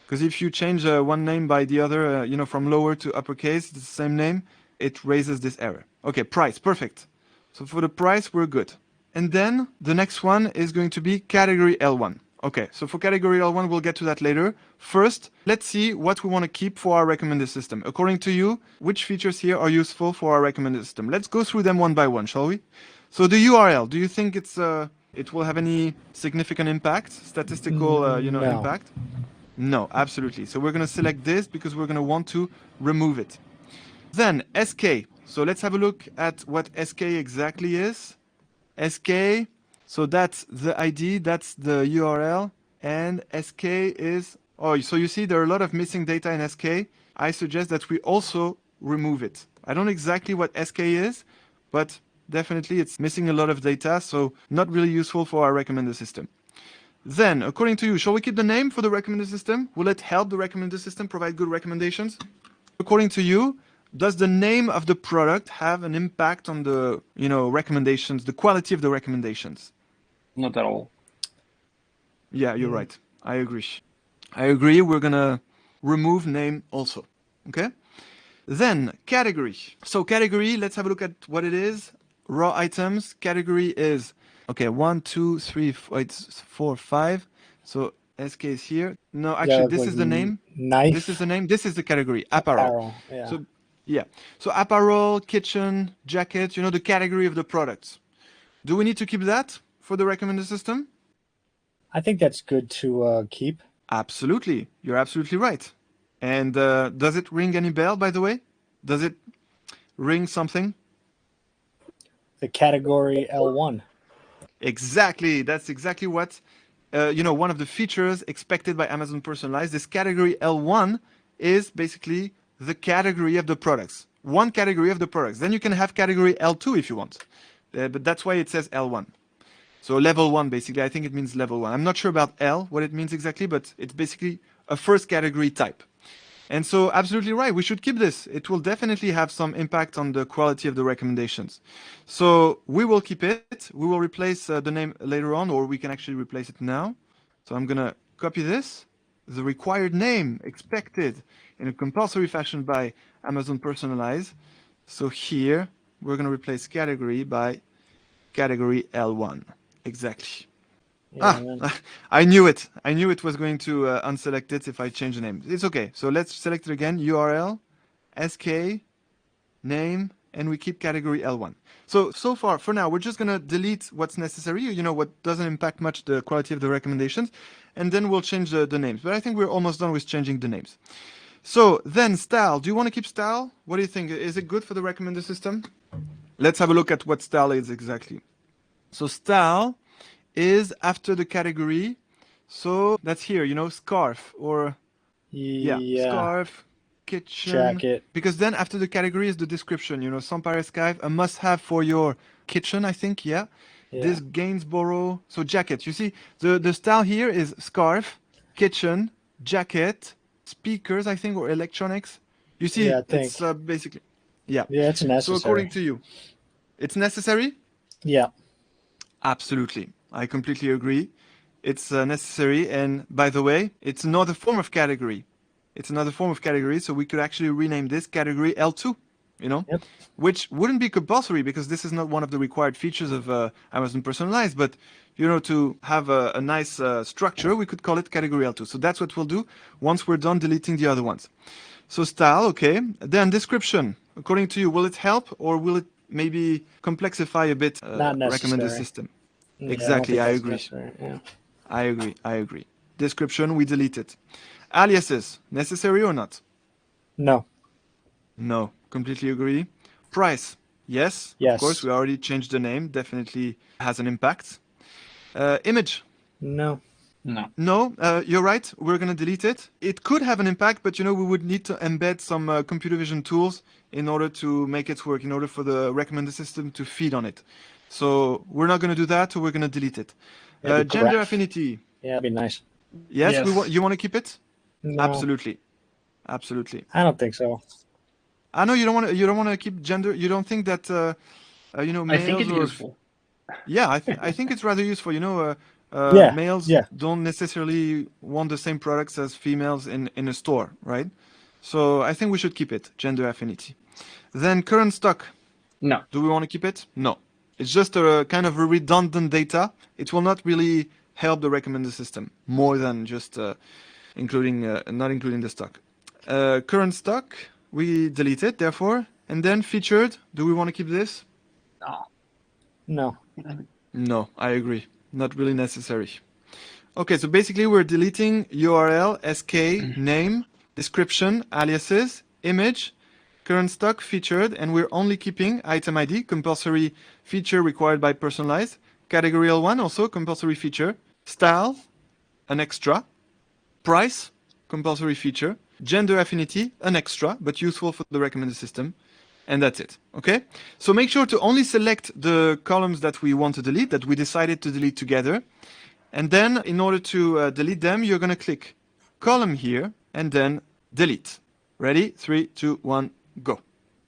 Because if you change one name by the other, from lower to uppercase, it's the same name, it raises this error. Okay, price, perfect. So for the price, we're good. And then the next one is going to be category L1. Okay, so for category L1, we'll get to that later. First, let's see what we want to keep for our recommended system. According to you, which features here are useful for our recommended system? Let's go through them one by one, shall we? So the URL, do you think it will have any significant impact, statistical No. impact? No, absolutely. So we're going to select this because we're going to want to remove it. Then SK. So let's have a look at what SK exactly is. SK, so that's the ID, that's the URL, and SK is, so you see there are a lot of missing data in SK. I suggest that we also remove it. I don't know exactly what SK is, but definitely it's missing a lot of data, so not really useful for our recommender system. Then, according to you, shall we keep the name for the recommender system? Will it help the recommender system provide good recommendations? According to you, does the name of the product have an impact on the, recommendations, the quality of the recommendations? Not at all. Yeah, you're right. I agree. We're gonna remove name also. Okay. Then category. So category, let's have a look at what it is. Raw items. Category is 1, 2, 3, 4, 5. So SK is here. No, actually, this is the name. Knife. This is the name. This is the category. Apparel. Yeah. So yeah. So apparel, kitchen, jacket. The category of the products. Do we need to keep that for the recommender system? I think that's good to keep. Absolutely. You're absolutely right. And does it ring any bell, by the way? Does it ring something? The category L1. Exactly. That's exactly what, one of the features expected by Amazon Personalize. This category L1 is basically the category of the products. One category of the products. Then you can have category L2 if you want. But that's why it says L1. So level 1, basically. I think it means level 1. I'm not sure about L, what it means exactly, but it's basically a first category type. And so absolutely right, we should keep this. It will definitely have some impact on the quality of the recommendations. So we will keep it. We will replace the name later on, or we can actually replace it now. So I'm going to copy this. The required name expected in a compulsory fashion by Amazon Personalize. So here, we're going to replace category by category L1. Exactly. Yeah, I knew it. I knew it was going to unselect it if I change the name. It's okay. So let's select it again. URL, SK, name, and we keep category L1. So far, for now, we're just going to delete what's necessary, what doesn't impact much the quality of the recommendations, and then we'll change the names. But I think we're almost done with changing the names. So then style. Do you want to keep style? What do you think? Is it good for the recommender system? Let's have a look at what style is exactly. So style is after the category. So that's here, scarf or scarf, kitchen, jacket. Because then after the category is the description, sans parescribe, a must-have for your kitchen, I think, yeah. This Gainsborough, so jacket. You see, the style here is scarf, kitchen, jacket, speakers, I think, or electronics. You see, it's basically, Yeah, it's necessary. So according to you, it's necessary? Yeah. Absolutely. I completely agree. It's necessary. And by the way, it's another form of category. So we could actually rename this category L2, which wouldn't be compulsory because this is not one of the required features of Amazon Personalize. But, to have a nice structure, we could call it category L2. So that's what we'll do once we're done deleting the other ones. So style, okay. Then description. According to you, will it help or will it maybe complexify a bit Not recommender necessary. system? Yeah, I don't Exactly, think I that's agree. necessary. Yeah. I agree. Description, we delete it. Aliases, necessary or not? No. No, completely agree. Price, yes, of course, Yes. we already changed the name, definitely has an impact. Image, No. No. no, you're right, we're going to delete it. It could have an impact, but we would need to embed some computer vision tools in order to make it work, in order for the recommender system to feed on it. So we're not going to do that, so we're going to delete it. Maybe Gender graph. affinity, Yeah, that'd be nice. yes, Yes. you want to keep it? No. Absolutely. I don't think so. I know you don't want to keep gender. You don't think that males I think it's or useful. yeah, I think it's rather useful. Yeah, Males yeah. don't necessarily want the same products as females in a store, right? So I think we should keep it, gender affinity. Then current stock. No. Do we want to keep it? No. It's just a kind of a redundant data. It will not really help the recommender system more than just not including the stock. Current stock, we delete it, therefore. And then featured, do we want to keep this? No. No, I agree. Not really necessary. Okay, so basically we're deleting URL, SK, name, description, aliases, image, current stock, featured, and we're only keeping item ID, compulsory feature required by Personalize, category L1, also compulsory feature, style, an extra, price, compulsory feature, gender affinity, an extra, but useful for the recommender system, and that's it, okay? So make sure to only select the columns that we want to delete, that we decided to delete together, and then in order to delete them, you're gonna click column here, and then delete. Ready? 3, 2, 1, go.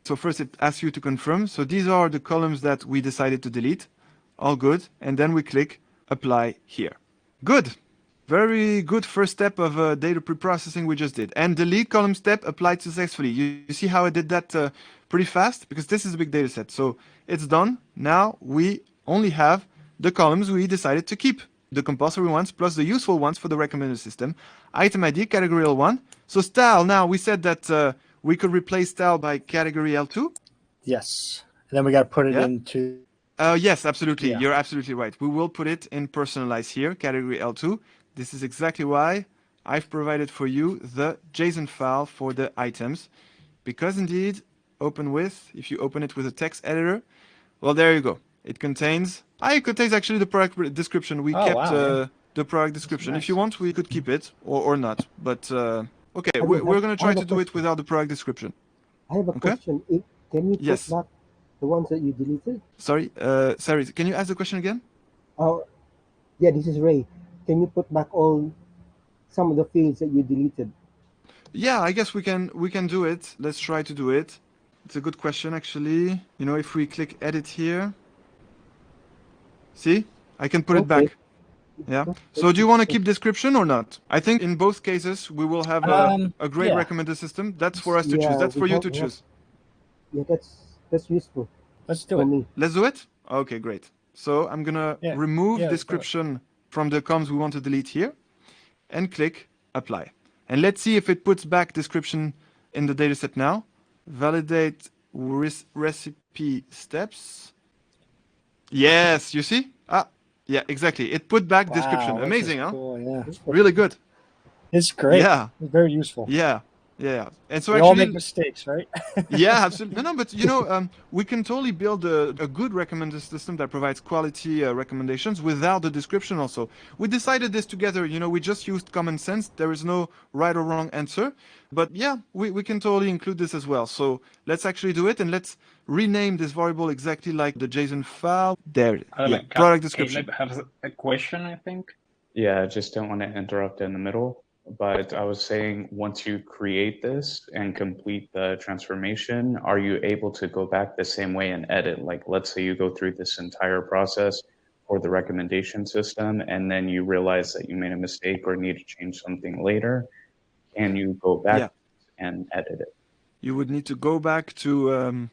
So first it asks you to confirm. So these are the columns that we decided to delete. All good. And then we click apply here. Good. Very good first step of data preprocessing we just did. And delete column step applied successfully. You see how I did that pretty fast? Because this is a big data set. So it's done. Now we only have the columns we decided to keep. The compulsory ones plus the useful ones for the recommender system. Item ID, category L1. So style, now we said that we could replace style by category L2. Yes. And then we got to put it Yeah. into. Yes, absolutely. Yeah. You're absolutely right. We will put it in Personalize here, category L2. This is exactly why I've provided for you the JSON file for the items. Because indeed, if you open it with a text editor, well, there you go. It contains actually the product description. We kept wow, the product description. nice. If you want, we could keep it or not. But okay, we're going to try to do it without the product description. I have a Okay? question. Can you put Yes. back the ones that you deleted? Sorry, can you ask the question again? Oh, yeah, this is Ray. Can you put back some of the fields that you deleted? Yeah, I guess we can do it. Let's try to do it. It's a good question, actually. If we click edit here, see, I can put it Okay. back. Yeah. So do you want to keep description or not? I think in both cases we will have a great yeah. recommender system. That's for us to Yeah, choose. That's we for you have- to we have- choose. Yeah, that's useful Let's do for it. me. Let's do it? Okay, great. So I'm gonna Yeah. remove Yeah, let's do it. description from the columns we want to delete here and click apply. And let's see if it puts back description in the dataset now. Validate recipe steps. Yes, you see? Yeah, exactly. It put back description. Wow, this Amazing, is huh? Cool, yeah. Really good. It's great. Yeah. It's very useful. Yeah. And so We all actually, make mistakes, right? yeah, absolutely. No, but we can totally build a good recommender system that provides quality recommendations without the description also. We decided this together, we just used common sense. There is no right or wrong answer. But yeah, we can totally include this as well. So let's actually do it and let's rename this variable exactly like the JSON file. There, yeah, product description. Caleb has a question, I think. Yeah, I just don't want to interrupt in the middle. But I was saying, once you create this and complete the transformation, are you able to go back the same way and edit? Like, let's say you go through this entire process for the recommendation system, and then you realize that you made a mistake or need to change something later, and you go back and edit it. You would need to go back to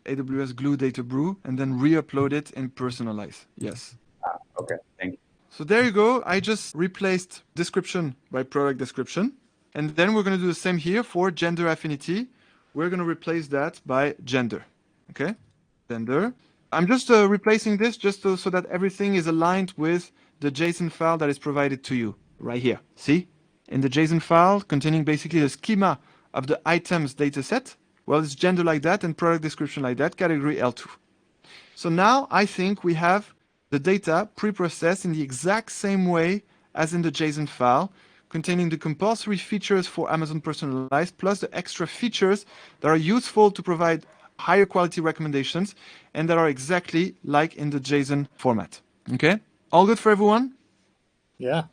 AWS Glue DataBrew and then re-upload it in Personalize. Yes. Okay, thank you. So there you go. I just replaced description by product description. And then we're going to do the same here for gender affinity. we're going to replace that by gender. Okay, gender. I'm just replacing this just so that everything is aligned with the JSON file that is provided to you right here. See? In the JSON file containing basically the schema of the items dataset, well, it's gender like that and product description like that, category L2. So now I think we have the data pre-processed in the exact same way as in the JSON file, containing the compulsory features for Amazon Personalize, plus the extra features that are useful to provide higher quality recommendations and that are exactly like in the JSON format. Okay? All good for everyone? Yeah.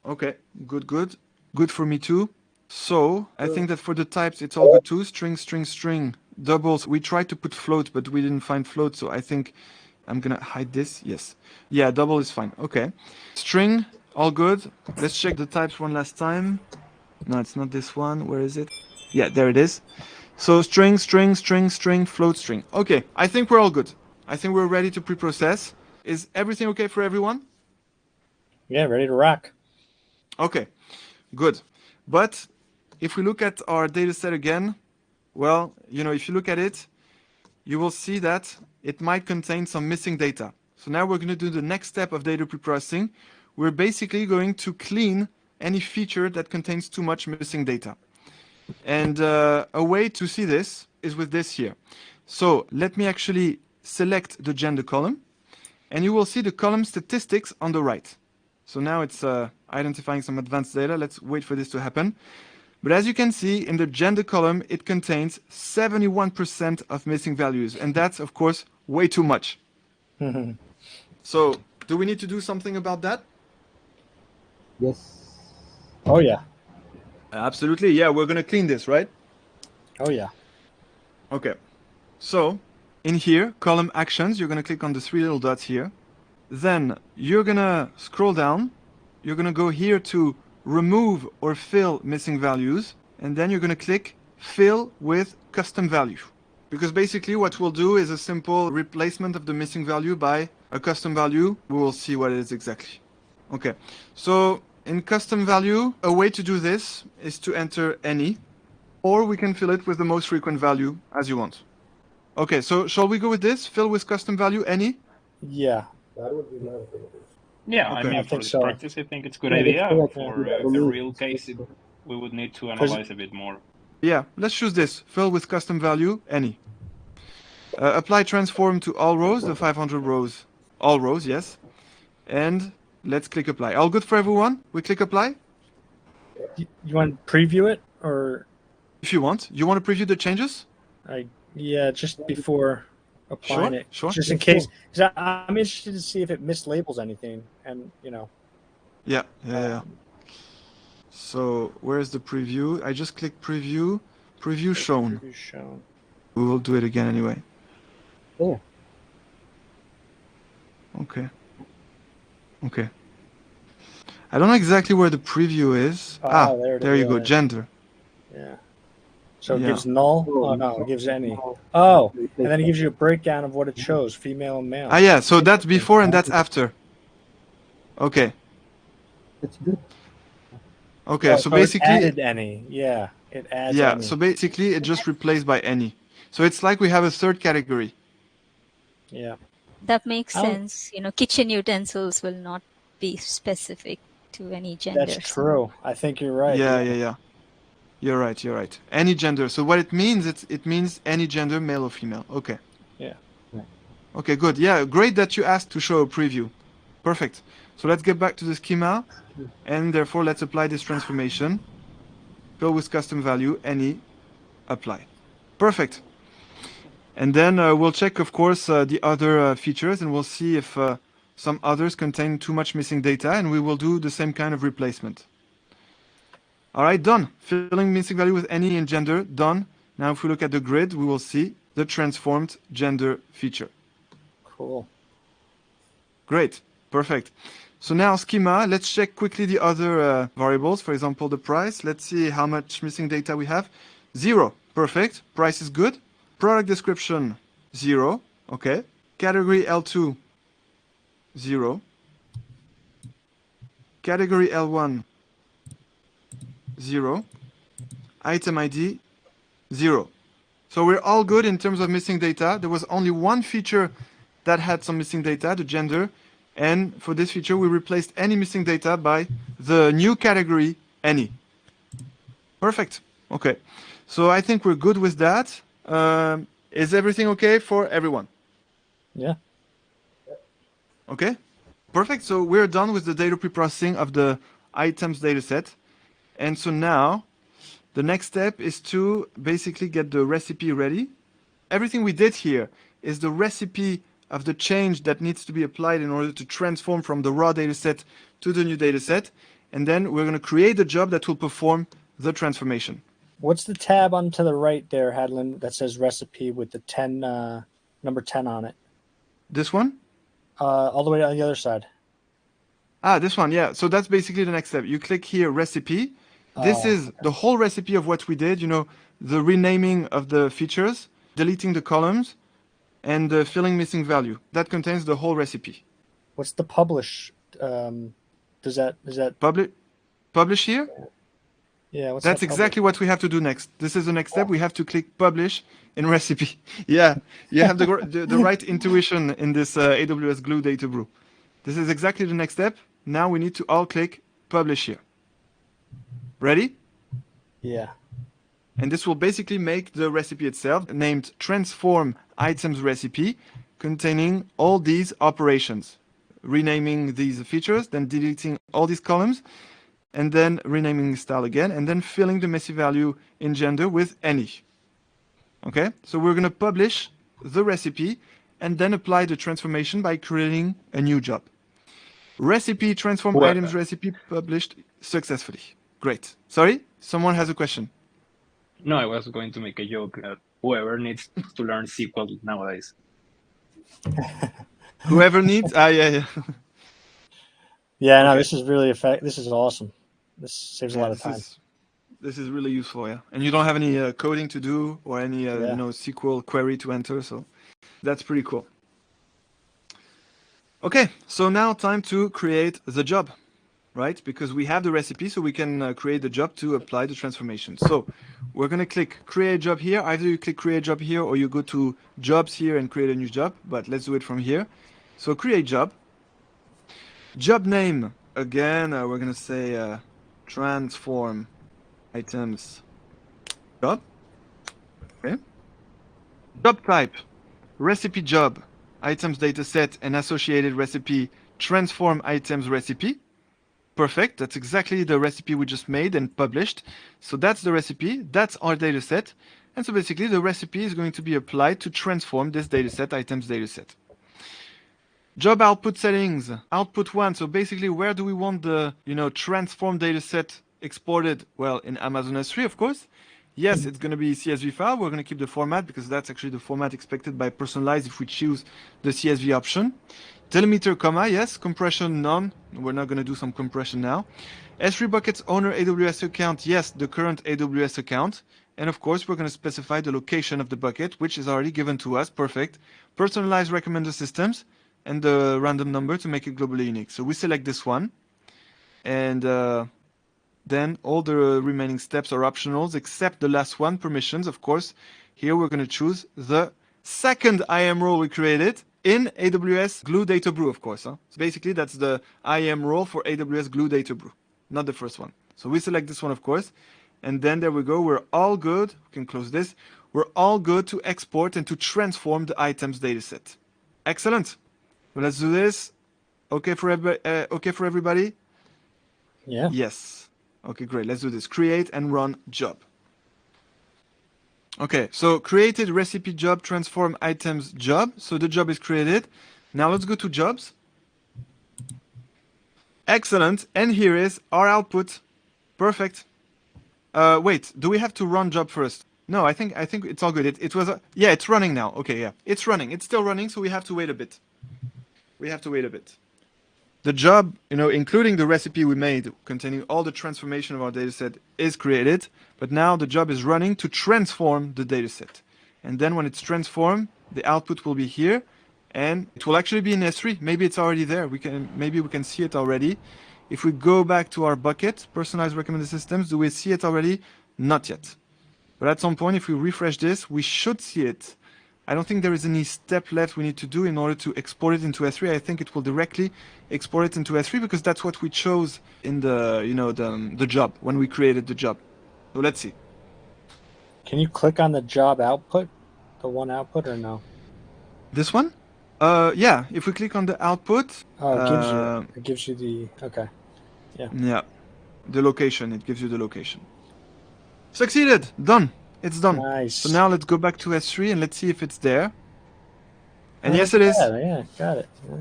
Okay, good, good. Good for me too. So I think that for the types, it's all good too. String, string, string. Doubles. We tried to put float, but we didn't find float. So I think I'm going to hide this. Yes. Yeah, double is fine. Okay. String, all good. Let's check the types one last time. No, it's not this one. Where is it? Yeah, there it is. So string, string, string, string, float, string. Okay, I think we're all good. I think we're ready to pre-process. Is everything okay for everyone? Yeah, ready to rock. Okay, good. But if we look at our data set again, well, if you look at it, you will see that it might contain some missing data. So now we're going to do the next step of data preprocessing. We're basically going to clean any feature that contains too much missing data. And a way to see this is with this here. So let me actually select the gender column, and you will see the column statistics on the right. So now it's identifying some advanced data. Let's wait for this to happen. But as you can see, in the gender column, it contains 71% of missing values. And that's, of course, way too much. So do we need to do something about that? Yes. Oh, yeah. Absolutely. Yeah, we're going to clean this, right? Oh, yeah. Okay. So in here, column actions, you're going to click on the three little dots here. Then you're going to scroll down. You're going to go here to remove or fill missing values. And then you're going to click fill with custom value. Because basically what we'll do is a simple replacement of the missing value by a custom value. We will see what it is exactly. Okay. So in custom value, a way to do this is to enter any, or we can fill it with the most frequent value as you want. Okay, so shall we go with this? Fill with custom value any? Yeah. Yeah, I Okay. mean, I for think this so. practice, I think it's a good Yeah, that's idea. correct. For Yeah, the me, real case, we would need to analyze a bit more. Yeah, let's choose this. Fill with custom value any. Apply transform to all rows, the 500 rows. All rows, yes. And let's click apply. All good for everyone? We click apply? You want to preview it, or If you want. You want to preview the changes? yeah, just before applying Sure, it, sure. just in case. Because I'm interested to see if it mislabels anything, and Yeah. So where's the preview? I just click preview. Preview shown. preview shown. We will do it again anyway. Yeah. Okay. I don't know exactly where the preview is. there it you go. is. Gender. Yeah. So it Yeah. gives null. Oh no, it gives any. Oh, and then it gives you a breakdown of what it shows, female and male. Yeah. So that's before and that's after. Okay. That's good. Okay. Oh, so it basically, added any. Yeah, it adds. yeah. Any. So basically, it just replaced by any. So it's like we have a third category. Yeah. That makes How- sense. Kitchen utensils will not be specific to any gender. That's true. I think you're right. Yeah. You're right. Any gender. So what it means, it means any gender, male or female. Okay. Yeah. Okay, good. Yeah, great that you asked to show a preview. Perfect. So let's get back to the schema, and therefore let's apply this transformation. Fill with custom value, any, apply. Perfect. And then we'll check, of course, the other features, and we'll see if some others contain too much missing data, and we will do the same kind of replacement. All right, done. Filling missing value with any and gender, done. Now if we look at the grid, we will see the transformed gender feature. Cool. Great, perfect. So now schema, let's check quickly the other variables. For example, the price. Let's see how much missing data we have. 0, perfect. Price is good. Product description, 0, okay. Category L2, 0. Category L1, 0. Item ID, 0. So we're all good in terms of missing data. There was only one feature that had some missing data, the gender. And for this feature, we replaced any missing data by the new category, any. Perfect. Okay. So I think we're good with that. Is everything okay for everyone? Yeah. Okay. Perfect. So we're done with the data preprocessing of the items dataset. And so now the next step is to basically get the recipe ready. Everything we did here is the recipe of the change that needs to be applied in order to transform from the raw dataset to the new dataset. And then we're going to create the job that will perform the transformation. What's the tab on to the right there, Hadlin, that says recipe with the 10, number 10 on it? This one? All the way on the other side. Ah, this one, yeah. So that's basically the next step. You click here, recipe. This is the whole recipe of what we did, you know, the renaming of the features, deleting the columns, and filling missing value. That contains the whole recipe. What's the publish? Is that Publish here? Yeah, what's That's that exactly what we have to do next. This is the next step. We have to click publish in recipe. Yeah, you have the right intuition in this AWS Glue DataBrew. This is exactly the next step. Now we need to all click publish here. Ready? Yeah. And this will basically make the recipe itself named transform items recipe, containing all these operations, renaming these features, then deleting all these columns, and then renaming style again, and then filling the messy value in gender with any. Okay, so we're going to publish the recipe and then apply the transformation by creating a new job. Recipe transform items recipe published successfully. Great. Sorry, someone has a question. No, I was going to make a joke that whoever needs to learn SQL nowadays. Whoever needs, yeah. Yeah, no, this is really this is awesome. This saves a lot of time. This is really useful, yeah. And you don't have any coding to do or any SQL query to enter, so that's pretty cool. Okay, so now time to create the job, right? Because we have the recipe, so we can create the job to apply the transformation. So we're going to click create job here. Either you click create job here or you go to jobs here and create a new job, but let's do it from here. So create job. Job name, again, we're going to say transform items job. Okay. Job type, recipe job, items dataset and associated recipe, transform items recipe. Perfect. That's exactly the recipe we just made and published. So that's the recipe. That's our dataset. And so basically the recipe is going to be applied to transform this dataset, items dataset. Job output settings, output 1. So basically, where do we want the, transform dataset exported? Well, in Amazon S3, of course. Yes, it's going to be CSV file. We're going to keep the format because that's actually the format expected by Personalize if we choose the CSV option. Delimiter, comma, yes. Compression, none. We're not going to do some compression now. S3 buckets owner AWS account, yes, the current AWS account. And of course, we're going to specify the location of the bucket, which is already given to us. Perfect. Personalize recommender systems and the random number to make it globally unique. So we select this one. And then all the remaining steps are optionals, except the last one, permissions. Of course, here we're going to choose the second IAM role we created in AWS Glue DataBrew, of course. So basically, that's the IAM role for AWS Glue DataBrew, not the first one. So we select this one, of course. And then there we go. We're all good. We can close this. We're all good to export and to transform the items dataset. Excellent. So let's do this. Okay for everybody? Yeah. Yes. Okay, great. Let's do this. Create and run job. Okay, so created recipe job, transform items job. So the job is created. Now let's go to jobs. Excellent. And here is our output. Perfect. Wait, do we have to run job first? No, I think it's all good. It was yeah, it's running now. Okay, yeah, it's running. It's still running, so we have to wait a bit. The job, including the recipe we made containing all the transformation of our dataset is created, but now the job is running to transform the dataset. And then when it's transformed, the output will be here, and it will actually be in S3. Maybe it's already there. Maybe we can see it already. If we go back to our bucket, personalized recommended systems, do we see it already? Not yet. But at some point, if we refresh this, we should see it. I don't think there is any step left we need to do in order to export it into S3. I think it will directly export it into S3 because that's what we chose in the, the job, when we created the job. So let's see. Can you click on the job output, the one output, or no? This one? Yeah, if we click on the output. Oh, it gives you the, okay. Yeah, the location, it gives you the location. Succeeded, done, it's done. Nice. So now let's go back to S3 and let's see if it's there. And yes, it is. Yeah, got it. Yeah.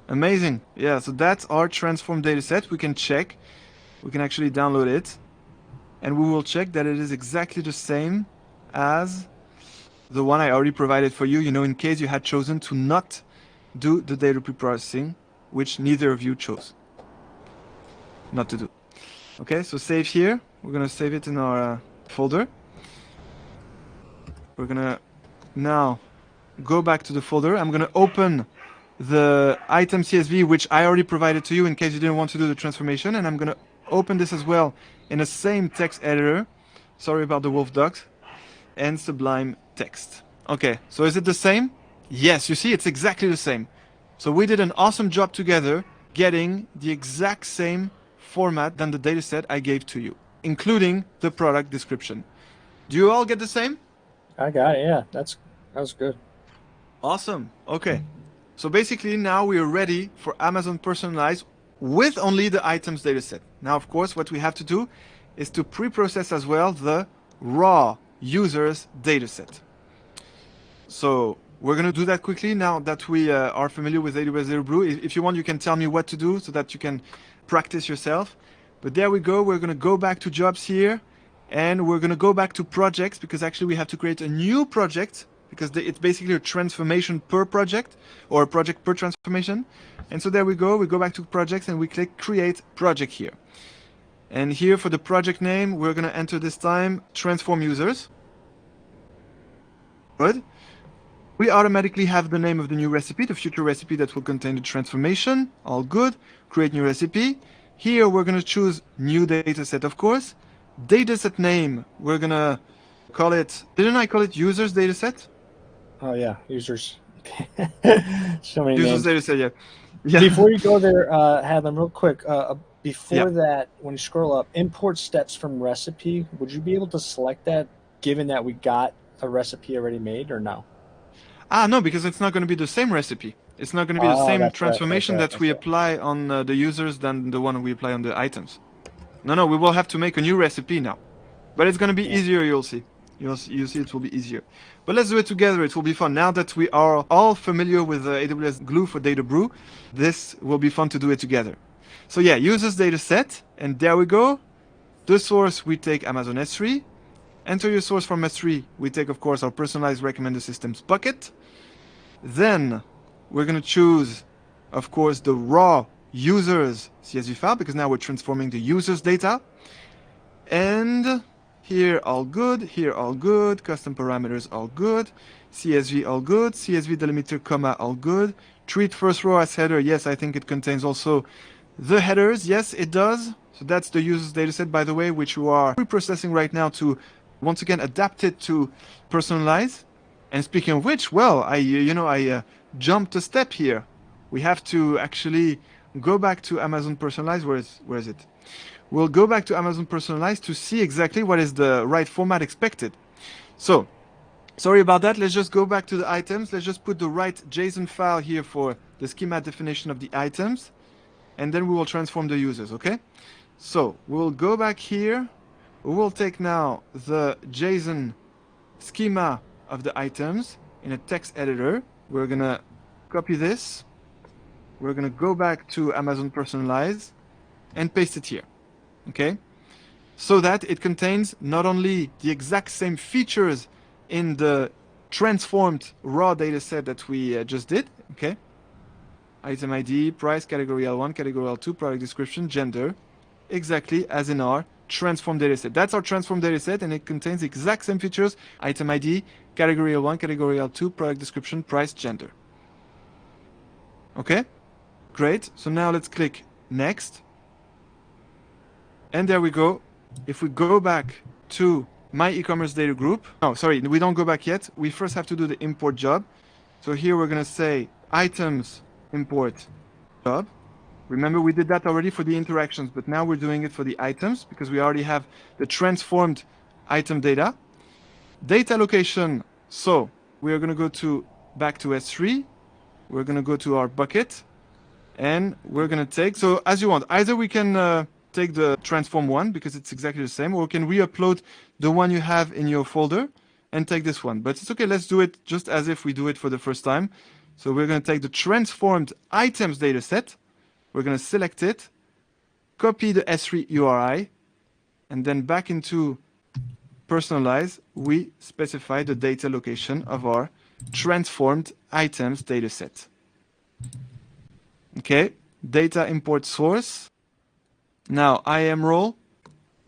Amazing. Yeah, so that's our transform dataset. We can check. We can actually download it. And we will check that it is exactly the same as the one I already provided for you, in case you had chosen to not do the data preprocessing, which neither of you chose not to do. Okay, so save here. We're going to save it in our folder. We're going to now go back to the folder. I'm going to open the item CSV, which I already provided to you in case you didn't want to do the transformation. And I'm going to open this as well in the same text editor. Sorry about the Wolf docs. And Sublime Text. Okay, so is it the same? Yes, you see, it's exactly the same. So we did an awesome job together getting the exact same format than the dataset I gave to you, including the product description. Do you all get the same? I got it, yeah. That was good. Awesome. Okay. So basically now we are ready for Amazon Personalize with only the items dataset. Now, of course, what we have to do is to pre-process as well the raw users dataset. So we're going to do that quickly now that we are familiar with AWS DataBrew. If you want, you can tell me what to do so that you can practice yourself. But there we go. We're going to go back to jobs here and we're going to go back to projects because actually we have to create a new project because it's basically a transformation per project or a project per transformation. And so there we go. We go back to projects and we click create project here. And here for the project name, we're going to enter this time transform users. Good. We automatically have the name of the new recipe, the future recipe that will contain the transformation. All good. Create new recipe. Here we're going to choose new dataset, of course. Dataset name, we're going to call it, didn't I call it users dataset? Oh yeah, users. So many Users names. dataset, yeah. Before you go there, Hadlin, real quick, before Yeah. that, when you scroll up, import steps from recipe, would you be able to select that given that we got a recipe already made or no? No, because it's not going to be the same recipe. It's not going to be the Oh, same that's right, transformation that's that we right. apply on the users than the one we apply on the items. No, we will have to make a new recipe now. But it's going to be easier, you'll see. You'll see it will be easier. But let's do it together. It will be fun. Now that we are all familiar with AWS Glue for DataBrew, this will be fun to do it together. So yeah, users dataset, and there we go. The source, we take Amazon S3. Enter your source from S3. We take, of course, our personalized recommender systems bucket. Then we're going to choose, of course, the raw users CSV file because now we're transforming the users data. And here all good, here all good, custom parameters all good, CSV all good, CSV delimiter comma all good. Treat first row as header. Yes, I think it contains also the headers. Yes, it does. So that's the users dataset, by the way, which you are pre-processing right now to once again adapt it to Personalize. And speaking of which, well, I jumped a step here. We have to actually go back to Amazon Personalize. Where is it? We'll go back to Amazon Personalize to see exactly what is the right format expected. So, sorry about that. Let's just go back to the items. Let's just put the right JSON file here for the schema definition of the items. And then we will transform the users, okay? So, we'll go back here. We will take now the JSON schema of the items in a text editor. We're going to copy this. We're going to go back to Amazon Personalize and paste it here. Okay, so that it contains not only the exact same features in the transformed raw data set that we just did, okay, item ID, price, category L1, category L2, product description, gender, exactly as in our transformed data set. That's our transformed data set, and it contains the exact same features, item ID, category L1, category L2, product description, price, gender. Okay, great. So now let's click next. And there we go. If we go back to my e-commerce data group. Oh, sorry, we don't go back yet. We first have to do the import job. So here we're going to say items import job. Remember, we did that already for the interactions, but now we're doing it for the items because we already have the transformed item data. Data location. So we are going to go back to S3. We're going to go to our bucket and we're going to take, so as you want, either we can take the transform one because it's exactly the same, or we can re-upload the one you have in your folder and take this one. But it's okay, let's do it just as if we do it for the first time. So we're going to take the transformed items data set. We're going to select it, copy the S3 URI, and then back into Personalize, we specify the data location of our transformed items data set. Okay, data import source. Now, IAM role,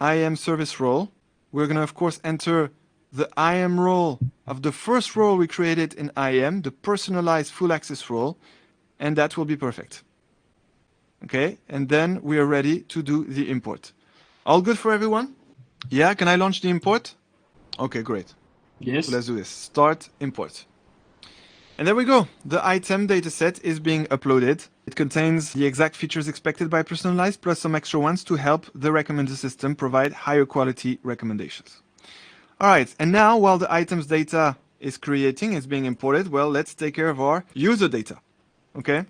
IAM service role. We're going to, of course, enter the IAM role of the first role we created in IAM, the personalized full access role, and that will be perfect. Okay, and then we are ready to do the import. All good for everyone? Yeah, can I launch the import? Okay, great. Yes. So let's do this. Start import. And there we go. The item dataset is being uploaded. It contains the exact features expected by Personalize, plus some extra ones to help the recommender system provide higher quality recommendations. All right, and now while the items data is being imported, well, let's take care of our user data. Okay,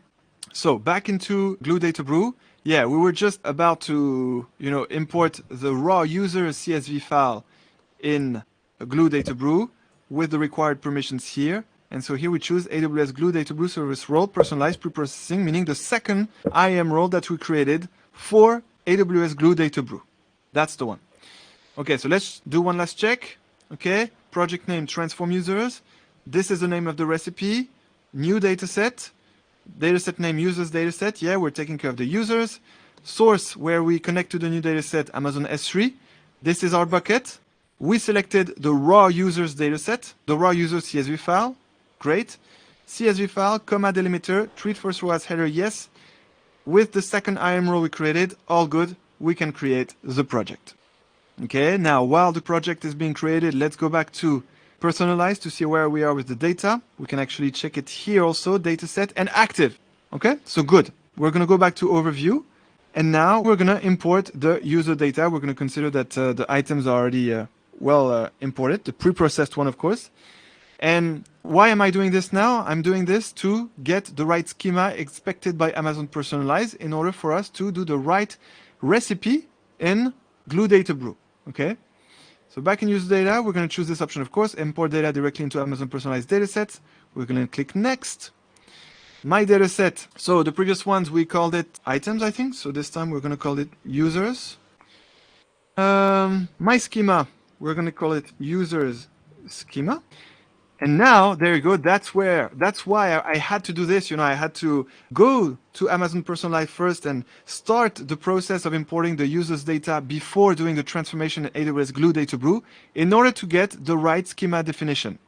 so back into Glue DataBrew. Yeah, we were just about to, import the raw user CSV file in Glue DataBrew with the required permissions here. And so here we choose AWS Glue DataBrew service role, personalized preprocessing, meaning the second IAM role that we created for AWS Glue DataBrew. That's the one. Okay, so let's do one last check. Okay, project name, transform users. This is the name of the recipe. New dataset. Dataset name, users dataset. Yeah, we're taking care of the users. Source, where we connect to the new dataset, Amazon S3. This is our bucket. We selected the raw users dataset, the raw users CSV file. Great. CSV file, comma delimiter, treat first row as header, yes. With the second IAM role we created, all good. We can create the project. Okay, now while the project is being created, let's go back to Personalize to see where we are with the data. We can actually check it here also, dataset and active. Okay, so good. We're going to go back to overview. And now we're going to import the user data. We're going to consider that the items are already imported, the pre-processed one, of course. And why am I doing this now? I'm doing this to get the right schema expected by Amazon Personalize in order for us to do the right recipe in Glue DataBrew. Okay. So back in user data, we're going to choose this option, of course, import data directly into Amazon Personalized Datasets. We're going to click next. My dataset. So the previous ones, we called it items, I think. So this time we're going to call it users. My schema, we're going to call it users schema. And now, there you go, that's why I had to do this. I had to go to Amazon Personalize first and start the process of importing the users data before doing the transformation in AWS Glue DataBrew in order to get the right schema definition.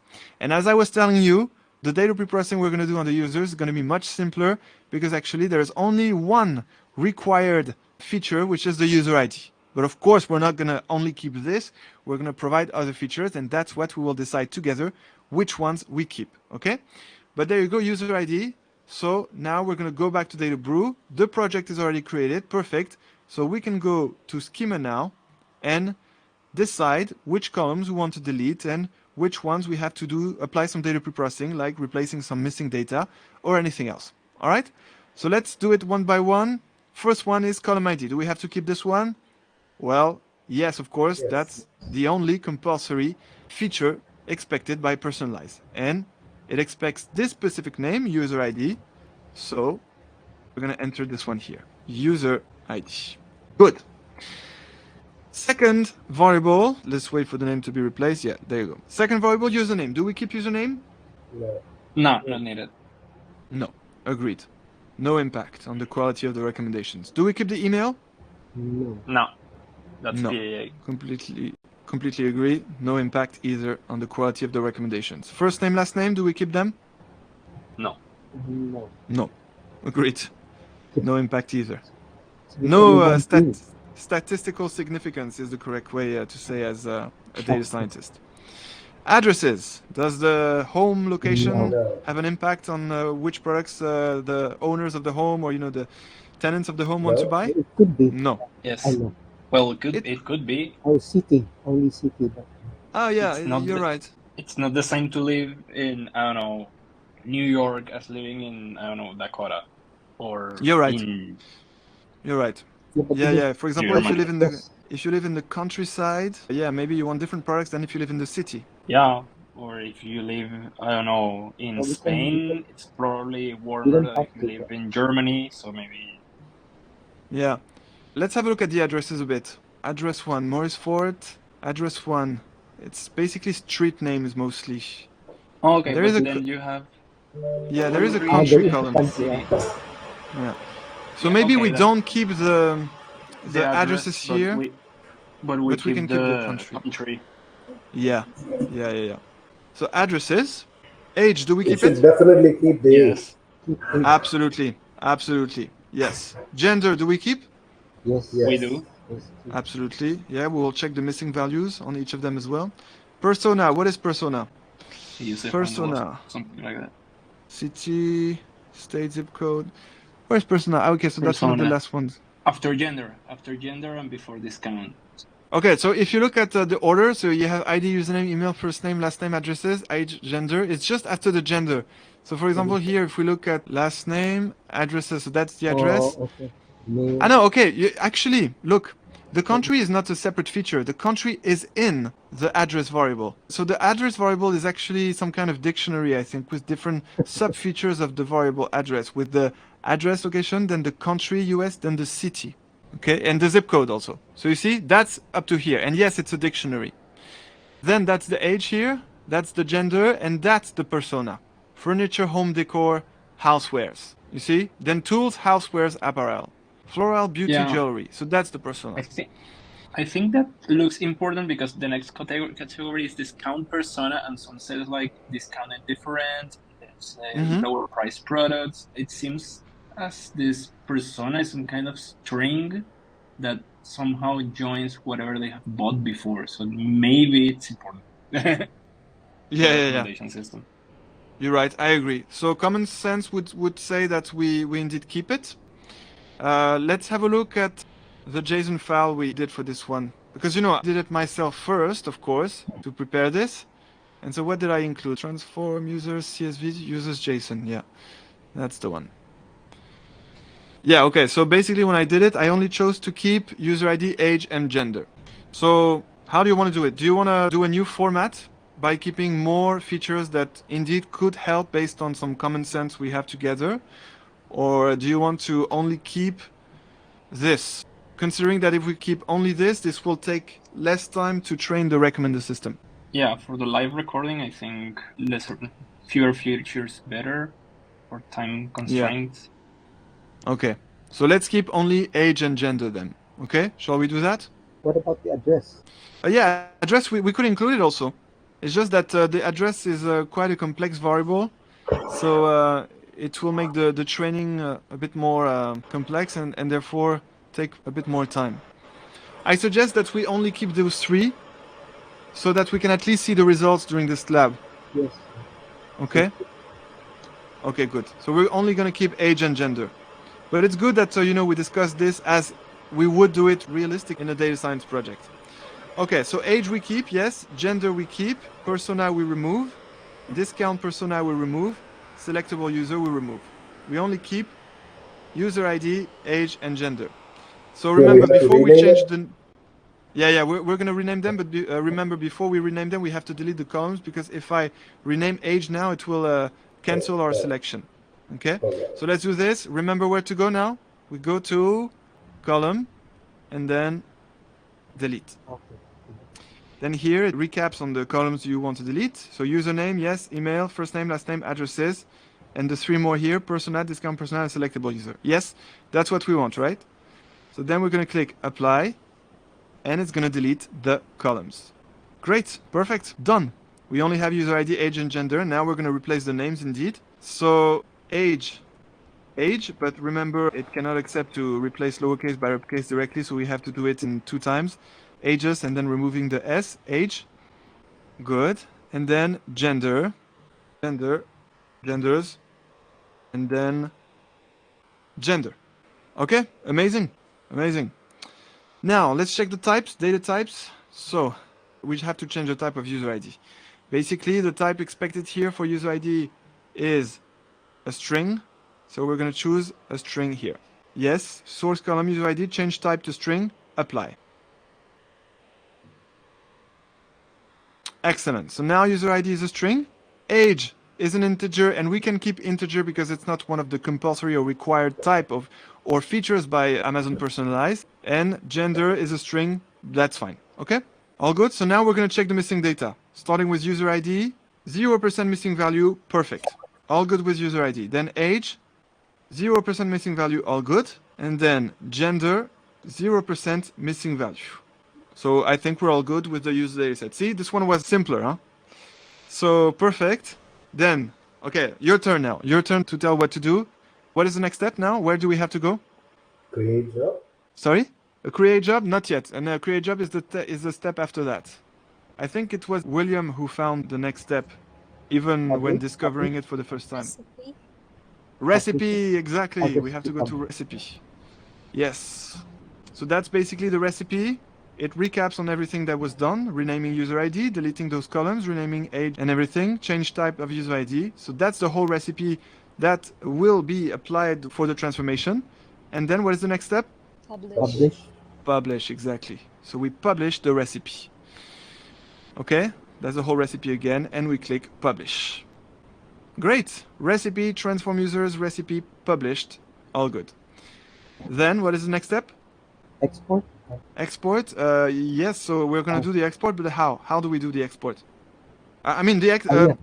And as I was telling you, the data preprocessing we're going to do on the users is going to be much simpler because actually there's only one required feature, which is the user ID. But of course, we're not going to only keep this. We're going to provide other features, and that's what we will decide together which ones we keep, okay? But there you go, user ID. So now we're going to go back to DataBrew. The project is already created, perfect. So we can go to schema now and decide which columns we want to delete and which ones we have to apply some data preprocessing, like replacing some missing data or anything else, all right? So let's do it one by one. First one is column ID. Do we have to keep this one? Well, yes, of course, yes. That's the only compulsory feature expected by Personalize. And it expects this specific name, user ID. So we're going to enter this one here, user ID. Good. Second variable, let's wait for the name to be replaced. Yeah, there you go. Second variable, username. Do we keep username? No. No, not needed. No, agreed. No impact on the quality of the recommendations. Do we keep the email? No. No, that's No. PAA. Completely agree. No impact either on the quality of the recommendations. First name, last name, do we keep them? No. No. No. Agreed. No impact either. So we No can move on to- statistical significance is the correct way to say as a data scientist. Addresses. Does the home location have an impact on which products the owners of the home or the tenants of the home want to buy? It could be. No. I Yes. know. Well, It- it could be. Or city, only city. But Oh yeah, It's not you're the- right. It's not the same to live in, I don't know, New York as living in, I don't know, Dakota, or You're right. in You're right. but Yeah, this- yeah. For example, if you Germany. live in the countryside, yeah, maybe you want different products than if you live in the city. Yeah, or if you live, I don't know, in Well, we can- Spain, it's probably warmer than have if you to- live in Germany, so maybe. Yeah. Let's have a look at the addresses a bit. Address 1, Morris Fort. Address 1. It's basically street names mostly. Oh, okay, There but is a then co- you have. Yeah, there is a Country, country there is column. country, yeah. Yeah. So Yeah, maybe okay, we that- don't keep the address, addresses but here. but we but we keep can keep the country. Yeah. So addresses. Age, do we You keep should it? definitely keep the age. Yes. keep it. Absolutely. Yes. Gender, do we keep? Yes, Yes. We do. yes. Absolutely. Yeah, we will check the missing values on each of them as well. Persona, what is persona? User Persona. handle, something like that. City, state, zip code. Where's persona? Okay, so that's one of the Persona. last ones. After gender and before discount. Okay, so if you look at the order, so you have ID, username, email, first name, last name, addresses, age, gender. It's just after the gender. So for example, here, if we look at last name, addresses, so that's the address. Oh, okay. Mail. I know, okay, actually, look, the country is not a separate feature. The country is in the address variable. So the address variable is actually some kind of dictionary, I think, with different sub-features of the variable address, with the address location, then the country, US, then the city. Okay, and the zip code also. So you see, that's up to here. And yes, it's a dictionary. Then that's the age here, that's the gender, and that's the persona. Furniture, home decor, housewares. You see? Then tools, housewares, apparel. Floral, beauty, Yeah. jewelry. So that's the persona. I think that looks important because the next category is discount persona, and some says like discounted different, there's Mhm. lower price products. It seems as this persona is some kind of string that somehow joins whatever they have bought before. So maybe it's important. Yeah. Recommendation system. You're right. I agree. So common sense would say that we indeed keep it. Let's have a look at the JSON file we did for this one. Because, I did it myself first, of course, to prepare this. And so what did I include? Transform, users, CSV, users, JSON. Yeah, that's the one. Yeah, okay. So basically when I did it, I only chose to keep user ID, age, and gender. So how do you want to do it? Do you want to do a new format by keeping more features that indeed could help based on some common sense we have together? Or do you want to only keep this? Considering that if we keep only this will take less time to train the recommender system. Yeah, for the live recording, I think fewer features better for time constraints. Okay, so let's keep only age and gender then. Okay, shall we do that? What about the address? Yeah, address, we could include it also. It's just that the address is quite a complex variable. So it will make the training a bit more complex and therefore take a bit more time. I suggest that we only keep those three so that we can at least see the results during this lab. Yes. Okay? Okay, good. So we're only going to keep age and gender. But it's good that, we discussed this as we would do it realistic in a data science project. Okay, so age we keep, yes. Gender we keep. Persona we remove. Discount persona we remove. Selectable user we remove. We only keep user ID, age, and gender. So remember, before we change the... Yeah, we're going to rename them, but remember, before we rename them, we have to delete the columns, because if I rename age now, it will cancel our selection. Okay? So let's do this. Remember where to go now? We go to column, and then delete. Okay. Then here, it recaps on the columns you want to delete. So username, yes, email, first name, last name, addresses, and the three more here, persona, discount persona, and selectable user. Yes, that's what we want, right? So then we're going to click apply, and it's going to delete the columns. Great, perfect, done. We only have user ID, age, and gender. Now we're going to replace the names indeed. So age, but remember it cannot accept to replace lowercase by uppercase directly, so we have to do it in 2 times. ages, and then removing the S, age. Good. And then gender, genders, and then gender. Okay, amazing, amazing. Now let's check the types, data types. So we have to change the type of user ID. Basically, the type expected here for user ID is a string. So we're going to choose a string here. Yes, source column user ID, change type to string, apply. Excellent. So now user ID is a string. Age is an integer, and we can keep integer because it's not one of the compulsory or required type of or features by Amazon Personalize. And gender is a string. That's fine. Okay? All good. So now we're going to check the missing data. Starting with user ID, 0% missing value. Perfect. All good with user ID. Then age, 0% missing value. All good. And then gender, 0% missing value. So I think we're all good with the user data set. See, this one was simpler, huh? So perfect. Then, okay, your turn now. Your turn to tell what to do. What is the next step now? Where do we have to go? Create job. Sorry? A create job? Not yet. And a create job is the step after that. I think it was William who found the next step, even when discovering it for the first time. Recipe. Recipe, exactly. We have to go to recipe. Yes. So that's basically the recipe. It recaps on everything that was done, renaming user ID, deleting those columns, renaming age and everything, change type of user ID. So that's the whole recipe that will be applied for the transformation. And then what is the next step? Publish. Publish, exactly. So we publish the recipe. Okay, that's the whole recipe again, and we click publish. Great. Recipe, transform users, recipe, published. All good. Then what is the next step? Export. Export. Yes, so we're going to do the export, but how? How do we do the export? I mean, Go ahead.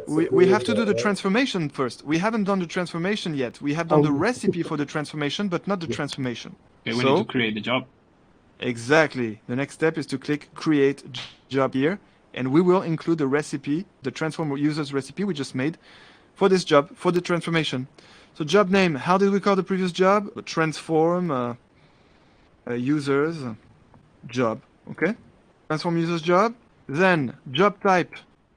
we have to do the transformation first. We haven't done the transformation yet. We have done the recipe for the transformation, but not the transformation. Okay, we need to create the job. Exactly. The next step is to click create job here, and we will include the recipe, the transform users recipe we just made for this job, for the transformation. So job name, how did we call the previous job? Transform users job, okay? Transform users job. Then job type.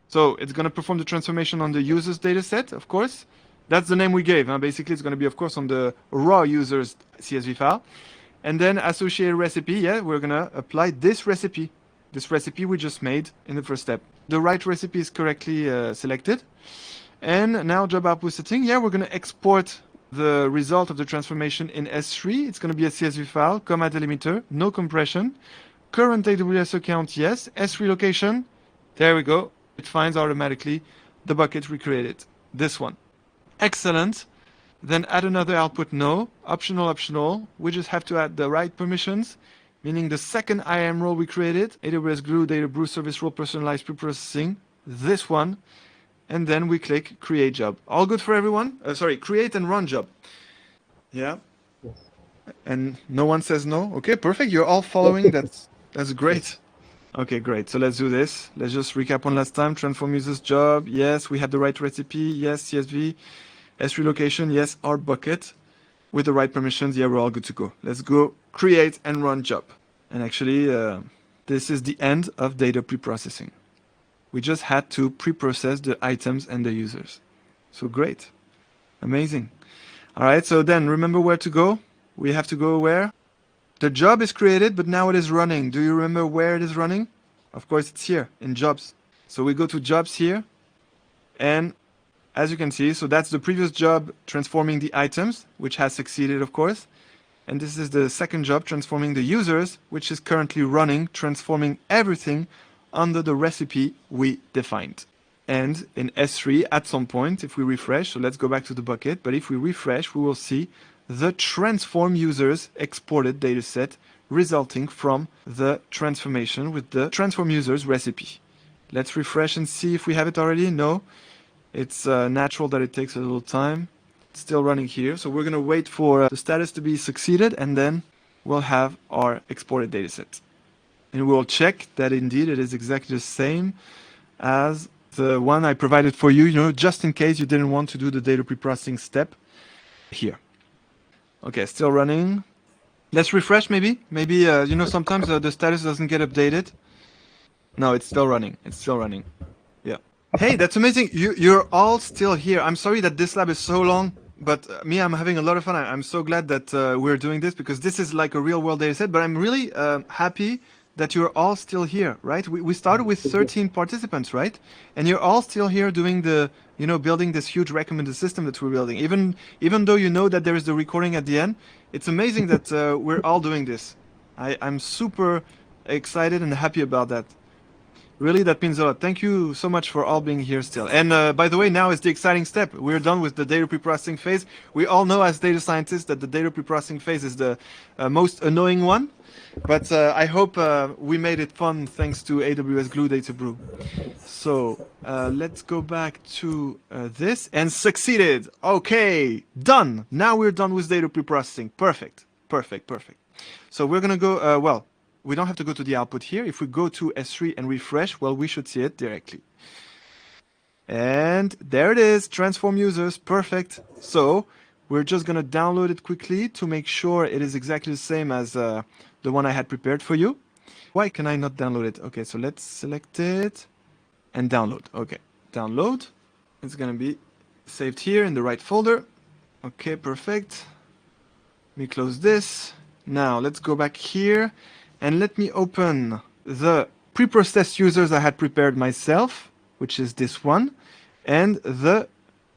So it's going to perform the transformation on the users data set, of course. That's the name we gave. Basically, it's going to be, of course, on the raw users CSV file. And then associated recipe, yeah, we're going to apply this recipe we just made in the first step. The right recipe is correctly selected. And now job output setting, yeah, we're going to export the result of the transformation in S3. It's going to be a CSV file, comma delimiter, no compression. Current AWS account, yes. S3 location, there we go. It finds automatically the bucket we created, this one. Excellent. Then add another output, no. Optional. We just have to add the right permissions, meaning the second IAM role we created, AWS Glue, DataBrew service role, Personalize, Preprocessing, this one. And then we click create job. All good for everyone? Create and run job. Yeah. And no one says no. Okay, perfect. You're all following. That's great. Okay, great. So let's do this. Let's just recap one last time. Transform users job. Yes, we have the right recipe. Yes, CSV. S3 location. Yes, our bucket. With the right permissions. Yeah, we're all good to go. Let's go create and run job. And actually, this is the end of data preprocessing. We just had to pre-process the items and the users. So great. Amazing. All right, so then remember where to go? We have to go where? The job is created, but now it is running. Do you remember where it is running? Of course, it's here in jobs. So we go to jobs here. And as you can see, so that's the previous job transforming the items, which has succeeded, of course. And this is the second job transforming the users, which is currently running, transforming everything under the recipe we defined. And in S3, at some point, if we refresh, so let's go back to the bucket, but if we refresh, we will see the transform users exported dataset resulting from the transformation with the transform users recipe. Let's refresh and see if we have it already. No, it's natural that it takes a little time. It's still running here. So we're going to wait for the status to be succeeded, and then we'll have our exported dataset. And we'll check that indeed it is exactly the same as the one I provided for you, just in case you didn't want to do the data preprocessing step here. Okay, still running. Let's refresh maybe. Maybe, you know, sometimes the status doesn't get updated. No, it's still running. It's still running. Yeah. Hey, that's amazing. You're all still here. I'm sorry that this lab is so long, but me, I'm having a lot of fun. I'm so glad that we're doing this because this is like a real world data set, but I'm really happy that you're all still here, right? We started with 13 participants, right? And you're all still here doing the, you know, building this huge recommended system that we're building. Even though you know that there is the recording at the end, it's amazing that we're all doing this. I'm super excited and happy about that. Really, that means a lot. Thank you so much for all being here still. And by the way, now is the exciting step. We're done with the data preprocessing phase. We all know as data scientists that the data preprocessing phase is the most annoying one. But I hope we made it fun thanks to AWS Glue DataBrew. So let's go back to this and succeeded. Okay, done. Now we're done with data preprocessing. Perfect, perfect, perfect. So we're gonna go, well, we don't have to go to the output here. If we go to S3 and refresh, well, we should see it directly. And there it is, transform users, perfect. So we're just gonna download it quickly to make sure it is exactly the same as the one I had prepared for you. Why can I not download it? Okay, so let's select it and download. Okay, download. It's gonna be saved here in the right folder. Okay, perfect. Let me close this. Now let's go back here and let me open the pre-processed users I had prepared myself, which is this one, and the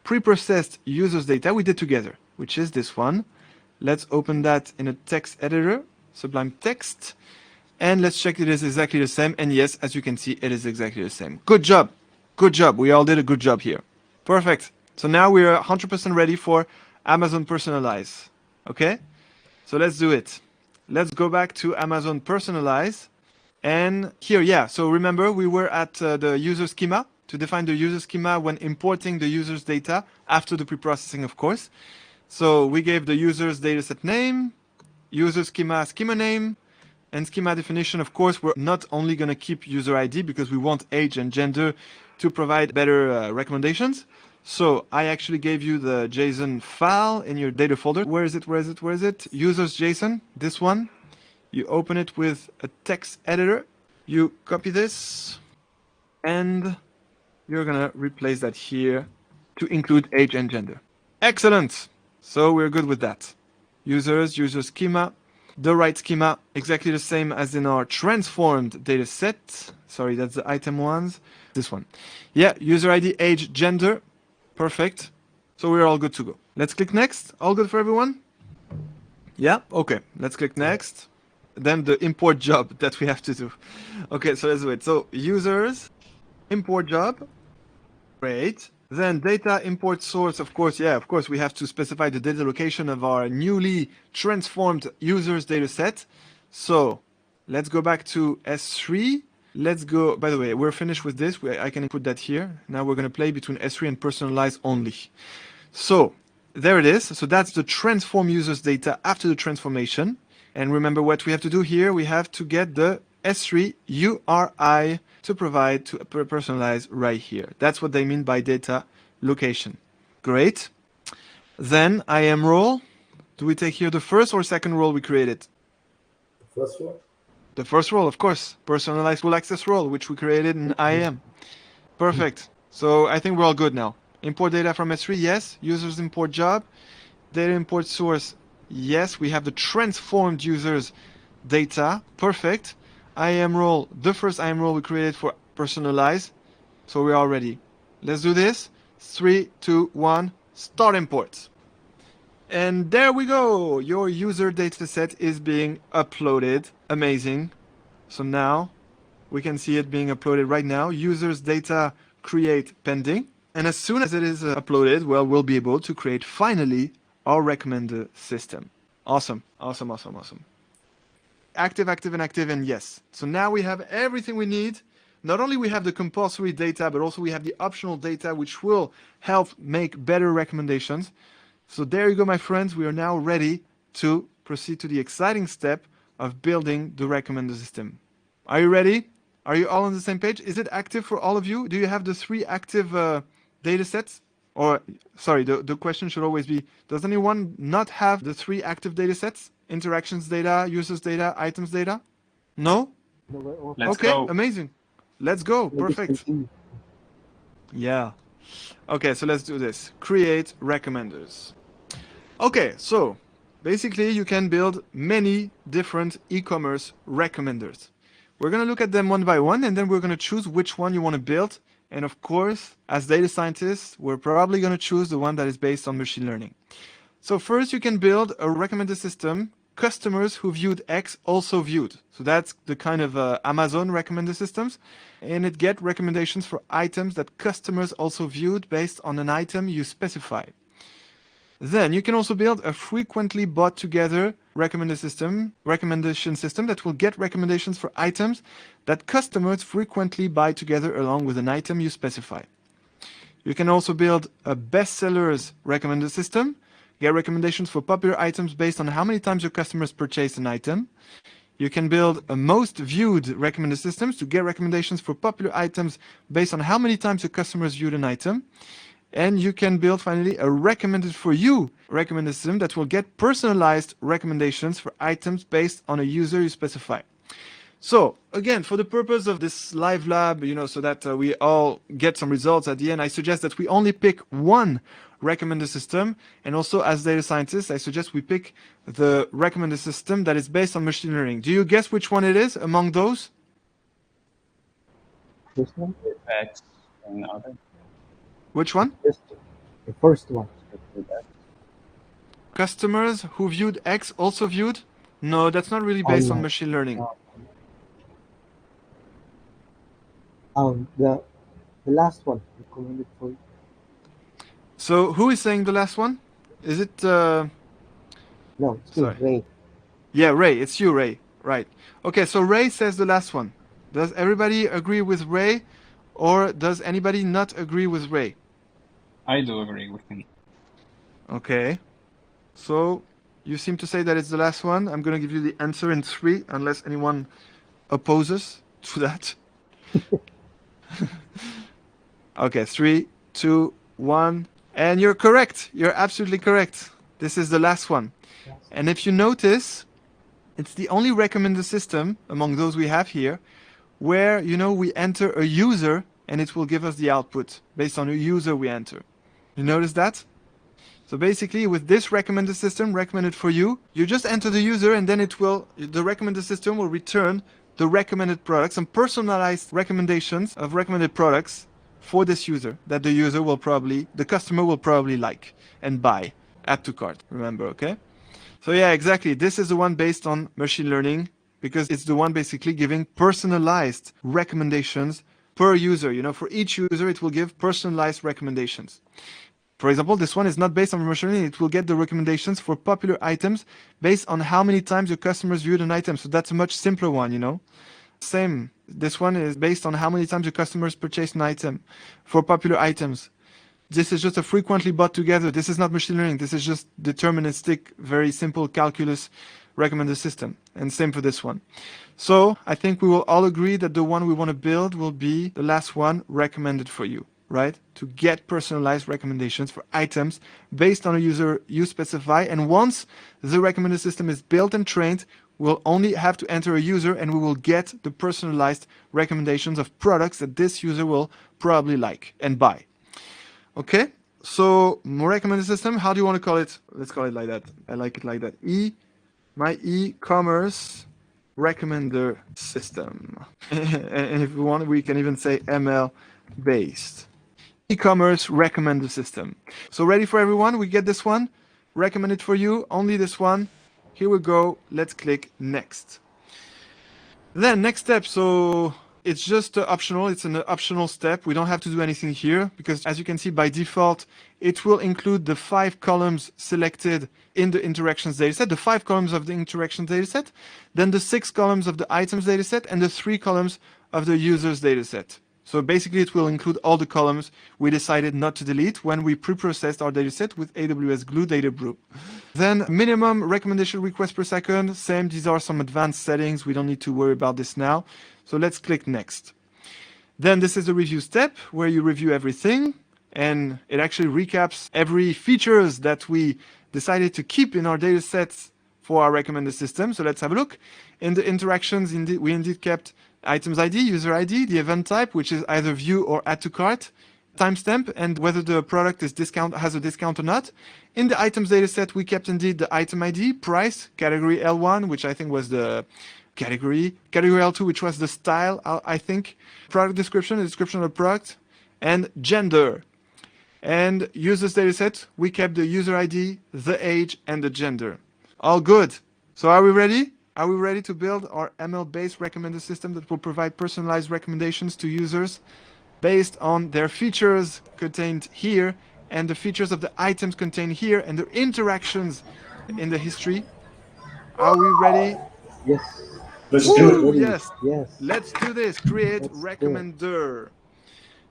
pre-processed users data we did together, which is this one. Let's open that in a text editor, Sublime Text, and let's check it is exactly the same. And yes, as you can see, it is exactly the same. Good job. Good job. We all did a good job here. Perfect. So now we're 100% ready for Amazon Personalize. Okay? So let's do it. Let's go back to Amazon Personalize. And here, yeah, so remember we were at the user schema to define the user schema when importing the user's data after the preprocessing, of course. So we gave the user's dataset name, user schema name, and schema definition. Of course, we're not only going to keep user ID because we want age and gender to provide better recommendations. So I actually gave you the JSON file in your data folder. Where is it? Where is it? Where is it? Users JSON, this one. You open it with a text editor. You copy this and you're gonna replace that here to include age and gender. Excellent. So we're good with that. Users, user schema, the right schema, exactly the same as in our transformed data set. Sorry, that's the item ones. This one. Yeah, user ID, age, gender. Perfect. So we're all good to go. Let's click next. All good for everyone? Yeah, okay. Let's click next. Then the import job that we have to do. Okay, so let's do it. So users, import job. Great. Then data import source, of course, yeah, of course, we have to specify the data location of our newly transformed users data set. So let's go back to S3. Let's go, by the way, we're finished with this. I can put that here. Now we're going to play between S3 and Personalize only. So there it is. So that's the transform users data after the transformation. And remember what we have to do here. We have to get the S3 URI to provide to Personalize right here. That's what they mean by data location. Great. Then IAM role. Do we take here the first or second role we created? The first one. The first role, of course. Personalized role access role, which we created in IAM. Perfect. So I think we're all good now. Import data from S3, yes. Users import job. Data import source, yes. We have the transformed users data. Perfect. IAM role, the first IAM role we created for Personalize. So we're all ready. Let's do this. 3, 2, 1, start import. And there we go. Your user data set is being uploaded. Amazing. So now we can see it being uploaded right now. Users data create pending. And as soon as it is uploaded, well, we'll be able to create finally our recommender system. Awesome. Awesome, awesome, awesome. Active, active, and active, and yes. So now we have everything we need. Not only we have the compulsory data, but also we have the optional data, which will help make better recommendations. So there you go, my friends. We are now ready to proceed to the exciting step of building the recommender system. Are you ready? Are you all on the same page? Is it active for all of you? Do you have the 3 active data sets? Or, sorry, the question should always be, does anyone not have the 3 active data sets? interactions data, users data, items data? No? No, we're all Let's Okay, go. amazing. Let's go. we'll just Perfect. continue. Yeah. Okay, so let's do this. Create recommenders. Okay, so basically you can build many different e-commerce recommenders. We're going to look at them one by one, and then we're going to choose which one you want to build. And of course, as data scientists, we're probably going to choose the one that is based on machine learning. So first you can build a recommender system, customers who viewed X also viewed. So that's the kind of Amazon recommender systems. And it get recommendations for items that customers also viewed based on an item you specify. Then you can also build a frequently bought together recommendation system that will get recommendations for items that customers frequently buy together along with an item you specify. You can also build a bestsellers recommender system, get recommendations for popular items based on how many times your customers purchase an item. You can build a most viewed recommender systems to get recommendations for popular items based on how many times your customers viewed an item. And you can build finally a recommended for you recommender system that will get personalized recommendations for items based on a user you specify. So again, for the purpose of this live lab, so that we all get some results at the end, I suggest that we only pick one recommender system. And also as data scientists, I suggest we pick the recommender system that is based on machine learning. Do you guess which one it is among those? First one? X and other. Which one? The first one. Customers who viewed X also viewed? No, that's not really based on machine learning. The last one recommended for. So who is saying the last one? Is it No, it's me, Sorry. Ray. Yeah, Ray, it's you, Ray. Right. Okay, so Ray says the last one. Does everybody agree with Ray, or does anybody not agree with Ray? I do agree with him. Okay. So you seem to say that it's the last one. I'm going to give you the answer in 3, unless anyone opposes to that. Okay, 3, 2, 1. And you're correct. You're absolutely correct. This is the last one. And if you notice, it's the only recommender system among those we have here where, we enter a user and it will give us the output based on a user we enter. You notice that? So basically with this recommender system recommended for you, you just enter the user and then the recommender system will return the recommended products and personalized recommendations of recommended products for this user that the customer will probably like and buy. Add to cart, remember, okay? So yeah, exactly. This is the one based on machine learning because it's the one basically giving personalized recommendations per user. For each user, it will give personalized recommendations. For example, this one is not based on machine learning. It will get the recommendations for popular items based on how many times your customers viewed an item. So that's a much simpler one, Same. This one is based on how many times your customers purchased an item for popular items. This is just a frequently bought together. This is not machine learning. This is just deterministic, very simple calculus recommender system. And same for this one. So I think we will all agree that the one we want to build will be the last one recommended for you, right? To get personalized recommendations for items based on a user you specify. And once the recommender system is built and trained, we'll only have to enter a user and we will get the personalized recommendations of products that this user will probably like and buy. Okay, so recommender system, how do you want to call it? Let's call it like that. I like it like that. My e-commerce recommender system. And if we want, we can even say ML based. E-commerce recommender system. So ready for everyone? We get this one? Recommended for you, only this one. Here we go. Let's click next. Then next step. So it's just optional. It's an optional step. We don't have to do anything here because as you can see by default, it will include the 5 columns selected in the interactions dataset, the 5 columns of the interactions dataset, then the 6 columns of the items dataset, and the 3 columns of the users dataset. So basically it will include all the columns we decided not to delete when we pre-processed our dataset with AWS Glue DataBrew. Then minimum recommendation requests per second, same, these are some advanced settings, we don't need to worry about this now. So let's click next. Then this is the review step where you review everything and it actually recaps every features that we decided to keep in our datasets for our recommender system. So let's have a look. In the interactions, we indeed kept items ID, user ID, the event type, which is either view or add to cart, timestamp, and whether the product is has a discount or not. In the items dataset, we kept indeed the item ID, price, category L1, which I think was the category L2, which was the style, I think, product description, the description of the product, and gender. And users dataset, we kept the user ID, the age, and the gender. All good. So are we ready? Are we ready to build our ML-based recommender system that will provide personalized recommendations to users based on their features contained here and the features of the items contained here and their interactions in the history? Are we ready? Yes. Let's do it. Ready. Yes. Yes. Let's do this. Create Let's do it. recommender.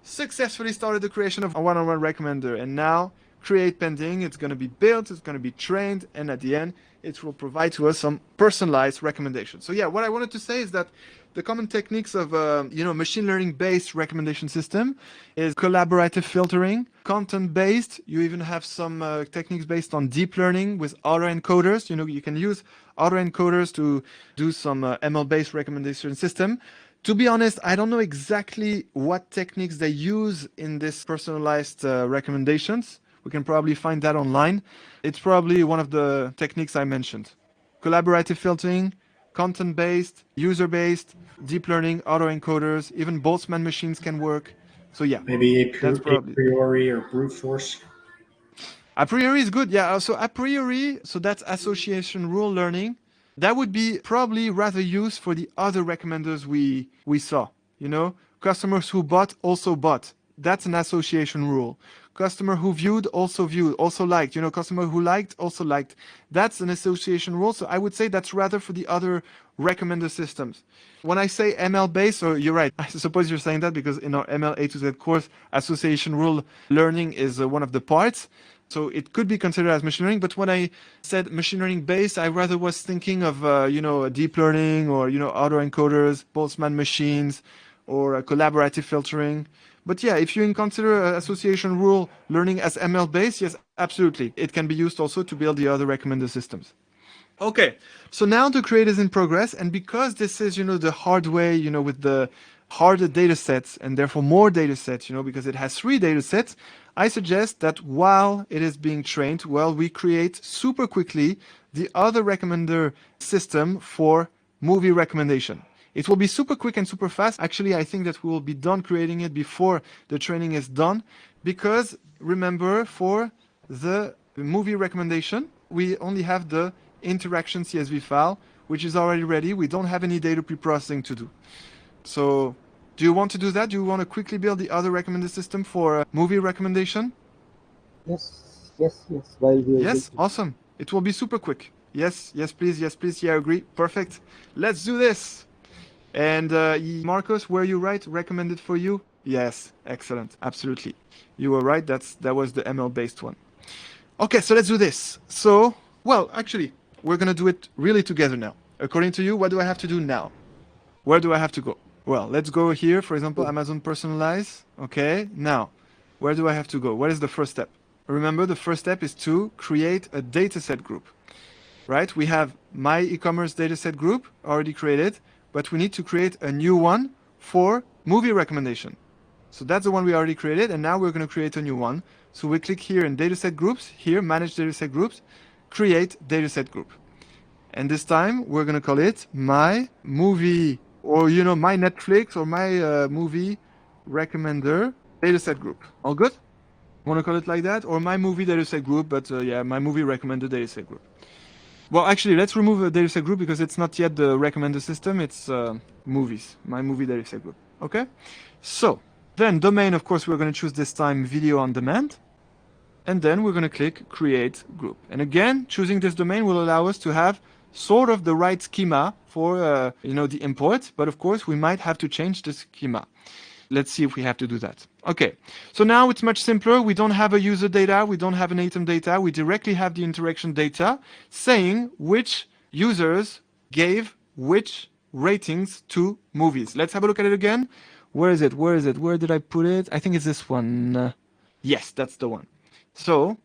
Successfully started the creation of a one-on-one recommender, and now create pending. It's going to be built, it's going to be trained, and at the end it will provide to us some personalized recommendations. So yeah, what I wanted to say is that the common techniques of machine learning based recommendation system is collaborative filtering, content based. You even have some techniques based on deep learning with autoencoders. You can use autoencoders to do some ML based recommendation system. To be honest, I don't know exactly what techniques they use in this personalized recommendations. We can probably find that online. It's probably one of the techniques I mentioned. Collaborative filtering, content-based, user-based, deep learning, autoencoders, even Boltzmann machines can work. So yeah, Maybe a that's probably. priori or brute force. A priori is good, yeah. So a priori, so that's association rule learning. That would be probably rather used for the other recommenders we saw. Customers who bought also bought. That's an association rule. Customer who viewed, also liked. Customer who liked, also liked. That's an association rule. So I would say that's rather for the other recommender systems. When I say ML-based, so you're right. I suppose you're saying that because in our ML A to Z course, association rule learning is one of the parts. So it could be considered as machine learning. But when I said machine learning based, I rather was thinking of, deep learning or, autoencoders, Boltzmann machines, or collaborative filtering. But yeah, if you consider association rule learning as ML based, yes, absolutely. It can be used also to build the other recommender systems. Okay, so now the create is in progress. And because this is, the hard way, with the harder data sets and therefore more data sets, because it has 3 data sets, I suggest that while it is being trained, we create super quickly the other recommender system for movie recommendation. It will be super quick and super fast. Actually, I think that we will be done creating it before the training is done, because remember, for the movie recommendation, we only have the interaction CSV file, which is already ready. We don't have any data preprocessing to do. So do you want to do that? Do you want to quickly build the other recommender system for movie recommendation? Yes. While we are Yes, awesome. It will be super quick. Yes, please. Yeah, I agree. Perfect. Let's do this. And Marcos, were you right? Recommended for you? Yes, excellent. Absolutely. You were right. That was the ML-based one. Okay, so let's do this. So, actually, we're going to do it really together now. According to you, what do I have to do now? Where do I have to go? Well, let's go here, for example, Amazon Personalize. Okay, now, where do I have to go? What is the first step? Remember, the first step is to create a dataset group, right? We have my e-commerce dataset group already created, but we need to create a new one for movie recommendation. So that's the one we already created, and now we're going to create a new one. So we click here in dataset groups, here, manage dataset groups, create dataset group. And this time we're going to call it my movie, or my Netflix, or my movie recommender dataset group. All good? Want to call it like that? Or my movie dataset group, but my movie recommender dataset group. Well, actually, let's remove a dataset group because it's not yet the recommender system. It's movies, my movie dataset group. Okay? So then domain, of course, we're going to choose this time video on demand. And then we're going to click create group. And again, choosing this domain will allow us to have sort of the right schema for the import. But of course, we might have to change the schema. Let's see if we have to do that. Okay, so now it's much simpler. We don't have a user data. We don't have an item data. We directly have the interaction data saying which users gave which ratings to movies. Let's have a look at it again. Where is it? Where did I put it? I think it's this one. Yes, that's the one. So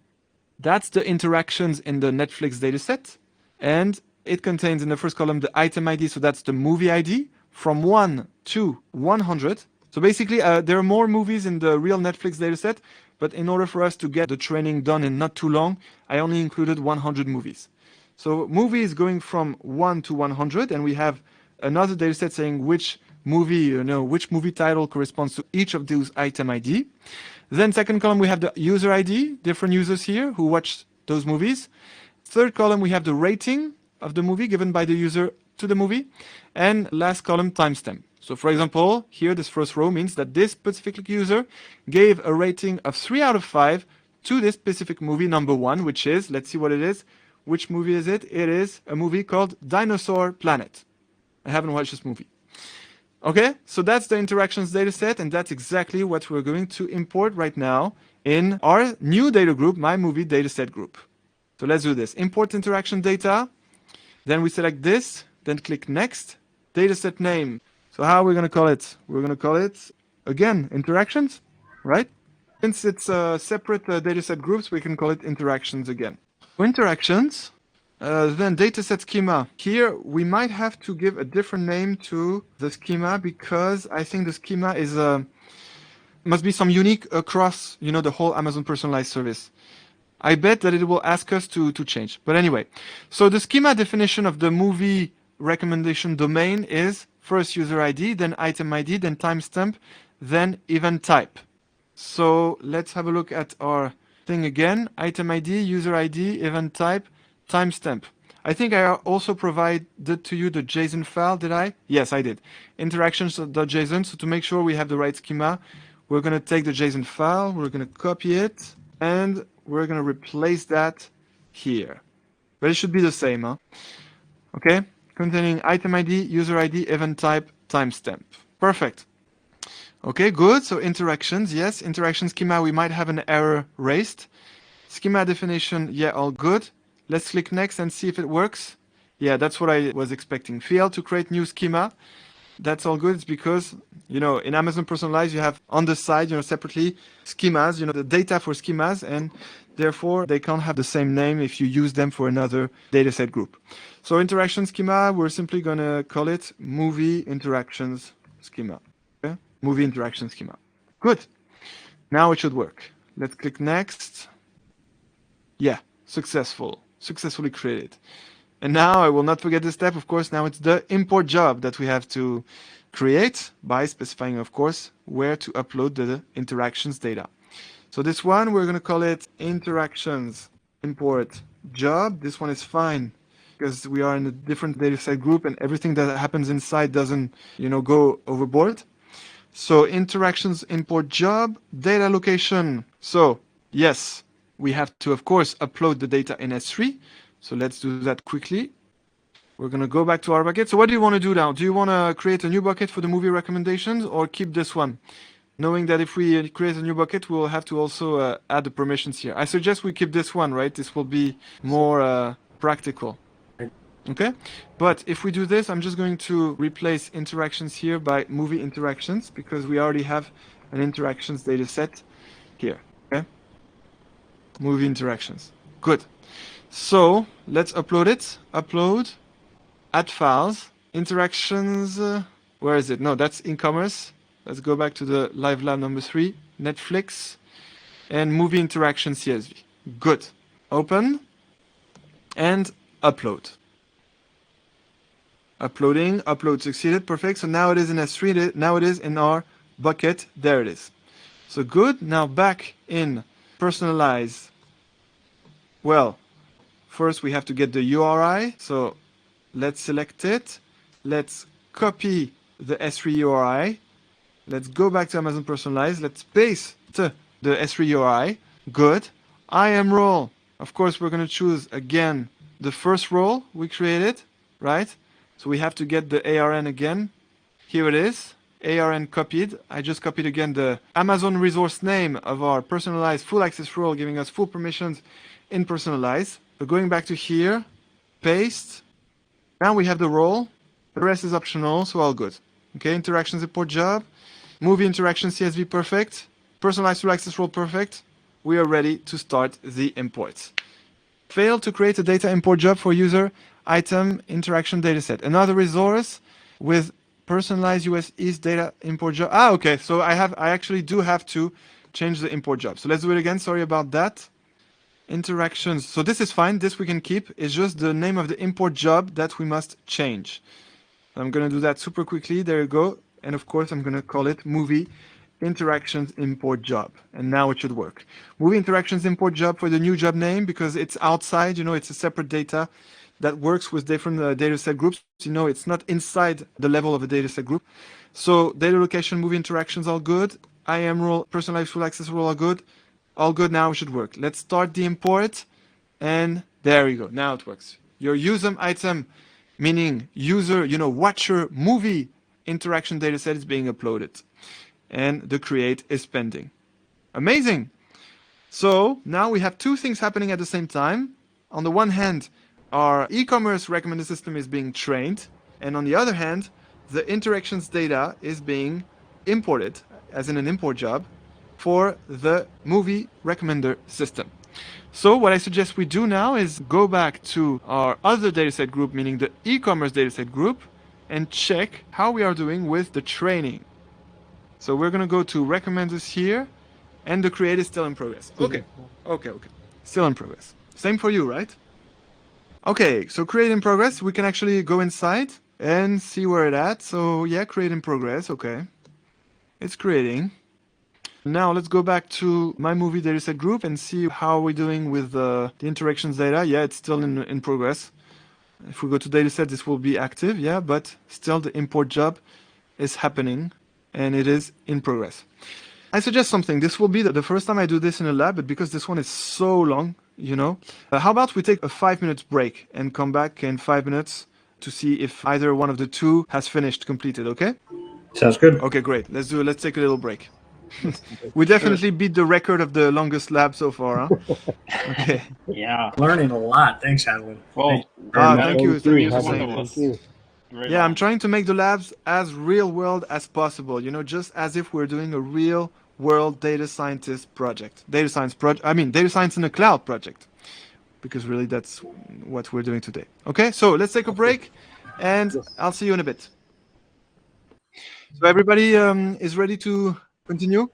that's the interactions in the Netflix dataset. And it contains in the first column the item ID, so that's the movie ID, from 1 to 100. So basically, there are more movies in the real Netflix dataset, but in order for us to get the training done in not too long, I only included 100 movies. So movies going from 1 to 100, and we have another dataset saying which movie, which movie title corresponds to each of those item ID. Then second column, we have the user ID, different users here who watched those movies. Third column, we have the rating of the movie given by the user to the movie. And last column, timestamp. So for example, here this first row means that this specific user gave a rating of 3 out of 5 to this specific movie number 1, which is, let's see what it is. Which movie is it? It is a movie called Dinosaur Planet. I haven't watched this movie. Okay, so that's the interactions dataset, and that's exactly what we're going to import right now in our new data group, My Movie Dataset group. So let's do this. Import interaction data. Then we select this, then click next. Dataset name. So how are we going to call it? We're going to call it, again, interactions, right? Since it's separate dataset groups, we can call it interactions again. For interactions, then dataset schema. Here, we might have to give a different name to the schema because I think the schema is must be some unique across, the whole Amazon Personalized service. I bet that it will ask us to change. But anyway, so the schema definition of the movie recommendation domain is first user ID, then item ID, then timestamp, then event type. So let's have a look at our thing again. Item ID, user ID, event type, timestamp. I think I also provided to you the JSON file, did I? Yes, I did. Interactions.json. So to make sure we have the right schema, we're going to take the JSON file, we're going to copy it, and we're going to replace that here. But it should be the same, huh? Okay, containing item ID, user ID, event type, timestamp. Perfect. Okay, good. So interactions, yes. Interaction schema, we might have an error raised. Schema definition, yeah, all good. Let's click next and see if it works. Yeah, that's what I was expecting. Failed to create new schema. That's all good. It's because, in Amazon Personalize, you have on the side, separately schemas, the data for schemas, and therefore they can't have the same name if you use them for another dataset group. So interaction schema, we're simply going to call it movie interactions schema. Okay? Movie interaction schema. Good. Now it should work. Let's click next. Yeah, successfully created. And now I will not forget this step. Of course, now it's the import job that we have to create by specifying, of course, where to upload the interactions data. So this one, we're going to call it interactions import job. This one is fine because we are in a different dataset group and everything that happens inside doesn't, go overboard. So interactions import job, data location. So yes, we have to, of course, upload the data in S3. So let's do that quickly. We're going to go back to our bucket. So what do you want to do now? Do you want to create a new bucket for the movie recommendations or keep this one? Knowing that if we create a new bucket, we'll have to also add the permissions here. I suggest we keep this one, right? This will be more practical. Okay? But if we do this, I'm just going to replace interactions here by movie interactions because we already have an interactions data set here. Okay? Movie interactions. Good. So let's upload it. Upload, add files, interactions. Where is it? No, that's in commerce. Let's go back to the live lab number 3, Netflix, and movie interaction CSV. Good. Open and upload. Uploading, upload succeeded. Perfect. So now it is in S3. Now it is in our bucket. There it is. So good. Now back in Personalize. Well, first we have to get the URI. So let's select it. Let's copy the S3 URI. Let's go back to Amazon Personalize. Let's paste the S3 URI. Good. IAM role. Of course, we're going to choose again the first role we created, right? So we have to get the ARN again. Here it is. ARN copied. I just copied again the Amazon resource name of our Personalized full access role, giving us full permissions in Personalize. So going back to here, paste. Now we have the role. The rest is optional, so all good. Okay, interactions import job. Movie interaction CSV perfect. Personalized full access role perfect. We are ready to start the imports. Failed to create a data import job for user item interaction dataset. Another resource with Personalize US East data import job. Okay. So I actually do have to change the import job. So let's do it again. Sorry about that. Interactions. So this is fine. This we can keep. It's just the name of the import job that we must change. I'm going to do that super quickly. There you go. And of course, I'm going to call it movie interactions import job. And now it should work. Movie interactions import job for the new job name because it's outside, it's a separate data that works with different dataset groups. It's not inside the level of a dataset group. So data location, movie interactions, all good. IAM rule, personalized full access rule, all good. All good, now it should work. Let's start the import. And there we go. Now it works. Your user item, meaning user, watcher movie interaction dataset is being uploaded. And the create is pending. Amazing. So now we have two things happening at the same time. On the one hand, our e-commerce recommender system is being trained. And on the other hand, the interactions data is being imported, as in an import job, for the movie recommender system. So what I suggest we do now is go back to our other dataset group, meaning the e-commerce dataset group, and check how we are doing with the training. So we're going to go to recommenders here, and the create is still in progress. Okay. Still in progress. Same for you, right? Okay, so create in progress. We can actually go inside and see where it's at. So yeah, create in progress. Okay. It's creating. Now let's go back to my movie dataset group and see how we're doing with the interactions data. Yeah, it's still in progress. If we go to dataset, this will be active. Yeah, but still the import job is happening and it is in progress. I suggest something. This will be the first time I do this in a lab, but because this one is so long, how about we take a 5-minute break and come back in 5 minutes to see if either one of the two has finished, completed, okay? Sounds good. Okay, great. Let's take a little break. We definitely beat the record of the longest lab so far, huh? Okay. Yeah. Learning a lot. Thanks, Adeline. Well, Thank you. Thank you for Thank saying you. that. Thank you. Yeah, I'm trying to make the labs as real world as possible, just as if we're doing a real world data scientist project. Data science in a cloud project. Because really that's what we're doing today. Okay, so let's take a break and I'll see you in a bit. So everybody is ready to continue?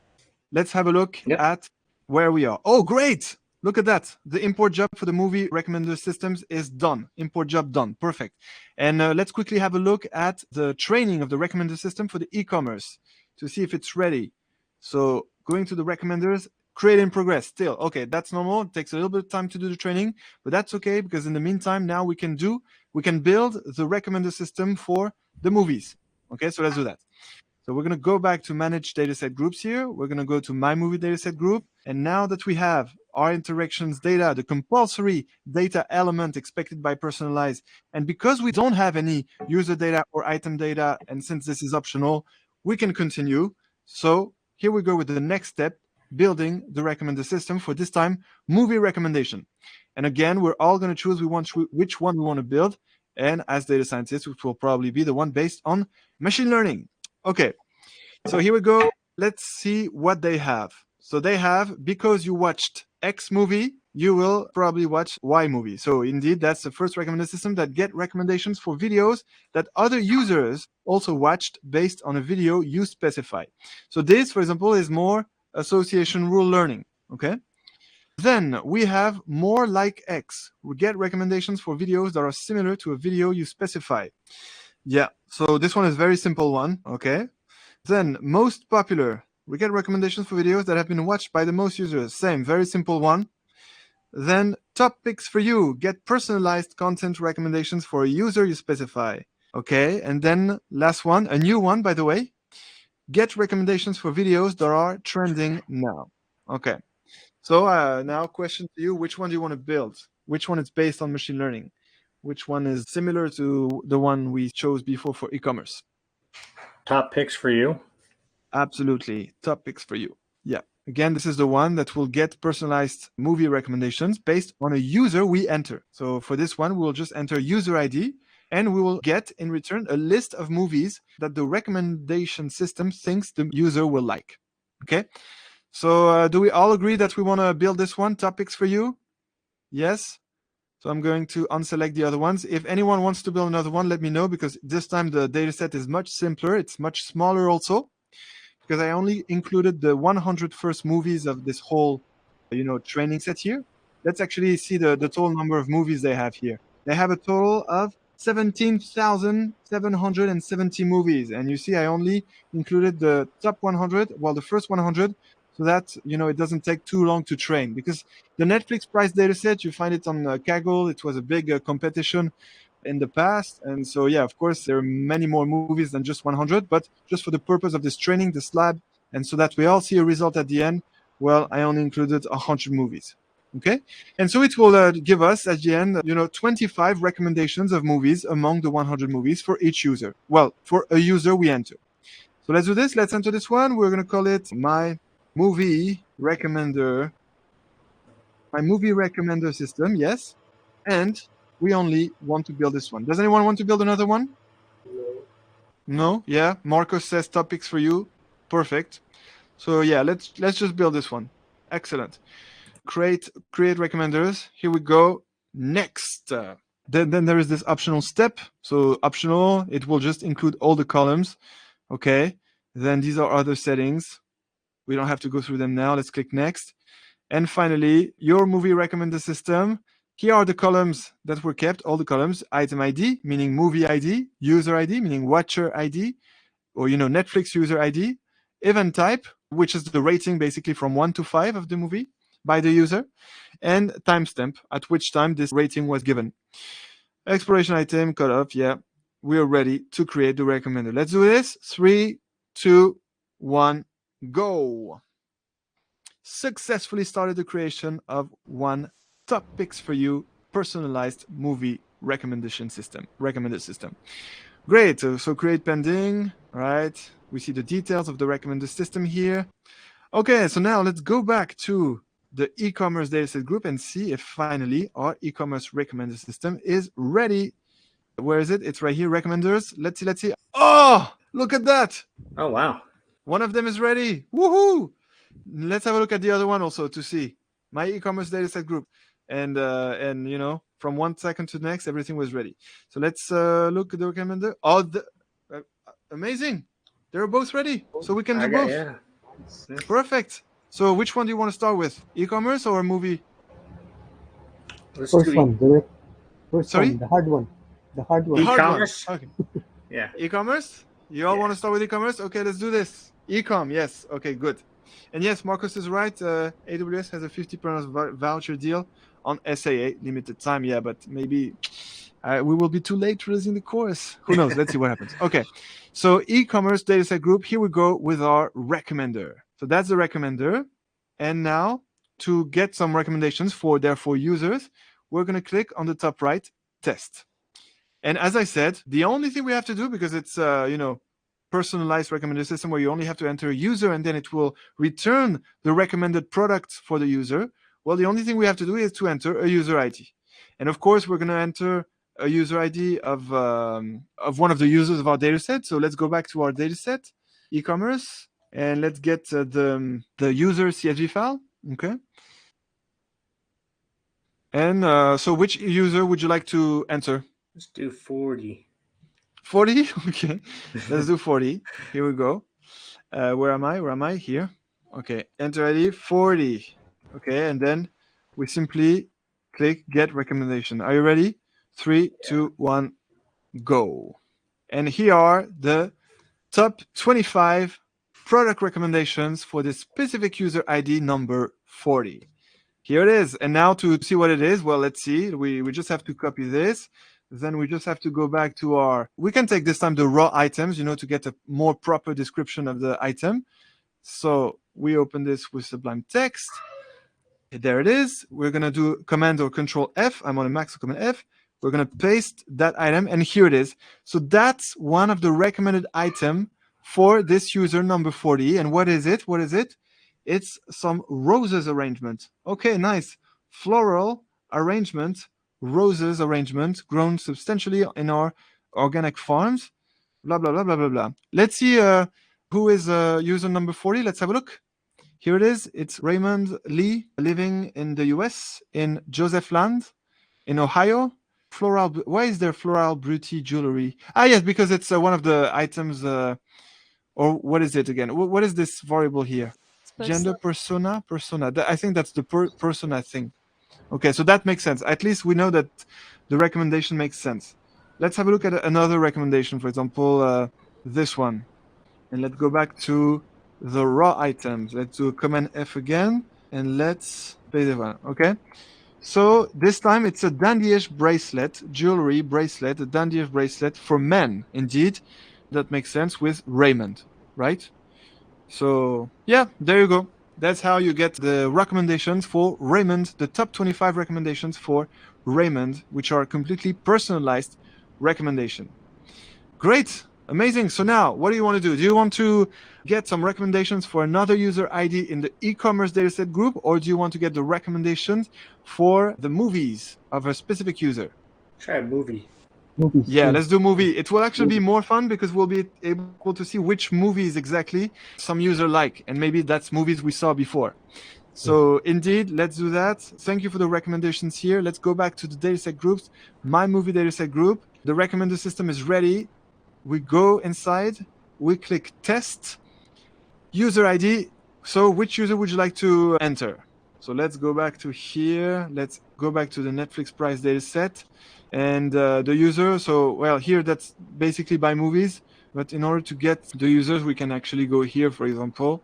Let's have a look at where we are. Oh, great! Look at that. The import job for the movie recommender systems is done. Import job done. Perfect. And let's quickly have a look at the training of the recommender system for the e-commerce to see if it's ready. So going to the recommenders, create in progress still. Okay, that's normal. It takes a little bit of time to do the training, but that's okay because in the meantime, now we can build the recommender system for the movies. Okay, so let's do that. So we're going to go back to manage dataset groups here. We're going to go to my movie dataset group. And now that we have our interactions data, the compulsory data element expected by Personalize, and because we don't have any user data or item data, and since this is optional, we can continue. So here we go with the next step, building the recommender system for this time, movie recommendation. And again, we're all going to choose which one we want to build. And as data scientists, which will probably be the one based on machine learning. Okay, so here we go. Let's see what they have. So they have, because you watched X movie, you will probably watch Y movie. So indeed, that's the first recommender system that get recommendations for videos that other users also watched based on a video you specify. So this, for example, is more association rule learning, okay? Then we have more like X. We get recommendations for videos that are similar to a video you specify. Yeah, so this one is very simple one, okay? Then most popular, we get recommendations for videos that have been watched by the most users. Same, very simple one. Then top picks for you, get personalized content recommendations for a user you specify. Okay, and then last one, a new one, by the way, get recommendations for videos that are trending now. Okay, so now question to you, which one do you want to build? Which one is based on machine learning? Which one is similar to the one we chose before for e-commerce? Top picks for you? Absolutely. Top picks for you. Yeah. Again, this is the one that will get personalized movie recommendations based on a user we enter. So for this one, we'll just enter user ID and we will get in return a list of movies that the recommendation system thinks the user will like. Okay. So do we all agree that we want to build this one? Top picks for you? Yes? So I'm going to unselect the other ones. If anyone wants to build another one, let me know, because this time the dataset is much simpler. It's much smaller also, because I only included the 100 first movies of this whole, training set here. Let's actually see the total number of movies they have here. They have a total of 17,770 movies. And you see, I only included the top 100, well, the first 100, so that, it doesn't take too long to train. Because the Netflix price dataset, you find it on Kaggle. It was a big competition in the past. And so, yeah, of course, there are many more movies than just 100. But just for the purpose of this training, this lab, and so that we all see a result at the end, well, I only included 100 movies. Okay, and so it will give us at the end, 25 recommendations of movies among the 100 movies for each user. Well, for a user we enter. So let's do this. Let's enter this one. We're going to call it my movie recommender system. Yes, and we only want to build this one. Does anyone want to build another one? No. Yeah. Marcos says topics for you. Perfect. So yeah, let's just build this one. Excellent. Create recommenders. Here we go. Next. Then there is this optional step. So optional, it will just include all the columns. Okay. Then these are other settings. We don't have to go through them now. Let's click next. And finally, your movie recommender system. Here are the columns that were kept, all the columns. Item ID, meaning movie ID. User ID, meaning watcher ID. Or, Netflix user ID. Event type, which is the rating basically from 1 to 5 of the movie by the user, and timestamp, at which time this rating was given. Exploration item, cutoff, yeah. We are ready to create the recommender. Let's do this. 3, 2, 1, go. Successfully started the creation of one top picks for you personalized movie recommender system. Great. So create pending. All right. We see the details of the recommender system here. Okay. So now let's go back to the e-commerce dataset group and see if finally our e-commerce recommender system is ready. Where is it? It's right here. Recommenders. Let's see. Oh, look at that. Oh, wow. One of them is ready. Woohoo. Let's have a look at the other one also to see my e-commerce dataset group. And from 1 second to the next, everything was ready. So let's look at the recommender. Oh, amazing. They're both ready. So we can do both. Yeah. Perfect. So which one do you want to start with? E-commerce or movie? Let's First do one, Sorry? the hard one. The hard one. The hard one. E-commerce? Okay. Yeah. E-commerce? You all want to start with e-commerce? Okay, let's do this. E-com, yes. Okay, good. And yes, Marcos is right. AWS has a 50% voucher deal on SAA, limited time. Yeah, but maybe we will be too late releasing the course. Who knows? Let's see what happens. Okay, so e-commerce dataset group. Here we go with our recommender. So that's the recommender. And now to get some recommendations for users, we're going to click on the top right, test. And as I said, the only thing we have to do, because it's, personalized recommender system where you only have to enter a user and then it will return the recommended product for the user. Well, the only thing we have to do is to enter a user ID. And of course, we're going to enter a user ID of one of the users of our data set. So let's go back to our data set, e-commerce, and let's get the user CSV file. Okay. And so which user would you like to enter? Let's do 40. 40? Okay, let's do 40. Here we go. Where am I? Here. Okay, enter ID 40. Okay, and then we simply click get recommendation. Are you ready? 3, 2, 1, go. And here are the top 25 product recommendations for this specific user ID number 40. Here it is. And now to see what it is, well, let's see. We just have to copy this. Then we just have to go back to we can take this time the raw items, to get a more proper description of the item. So we open this with Sublime Text. There it is. We're going to do Command or Control F. I'm on a Mac, so Command F. We're going to paste that item, and here it is. So that's one of the recommended item for this user number 40. And what is it? It's some roses arrangement. Okay, nice. Floral arrangement. Roses arrangement grown substantially in our organic farms, blah, blah, blah, blah, blah, blah. Let's see who is user number 40. Let's have a look. Here it is. It's Raymond Lee living in the US in Joseph Land. in Ohio. Floral. Why is there floral beauty jewelry? Ah, yes, because it's one of the items. Or what is it again? What is this variable here? Gender, persona. I think that's the persona thing. Okay, so that makes sense. At least we know that the recommendation makes sense. Let's have a look at another recommendation. For example, this one. And let's go back to the raw items. Let's do Command F again. And let's play the one. Okay. So this time it's a dandyish bracelet, jewelry bracelet, a dandyish bracelet for men. Indeed, that makes sense with Raymond, right? So yeah, there you go. That's how you get the recommendations for Raymond, the top 25 recommendations for Raymond, which are completely personalized recommendation. Great. Amazing. So now, what do you want to do? Do you want to get some recommendations for another user ID in the e-commerce dataset group, or do you want to get the recommendations for the movies of a specific user? Try a movie. Movies. Yeah, let's do movie. It will actually be more fun because we'll be able to see which movies exactly some user like, and maybe that's movies we saw before. So indeed, let's do that. Thank you for the recommendations here. Let's go back to the dataset groups. My movie dataset group. The recommender system is ready. We go inside, we click test, user ID. So which user would you like to enter? So let's go back to here. Let's go back to the Netflix price data set and the user. So, well, here that's basically by movies. But in order to get the users, we can actually go here, for example.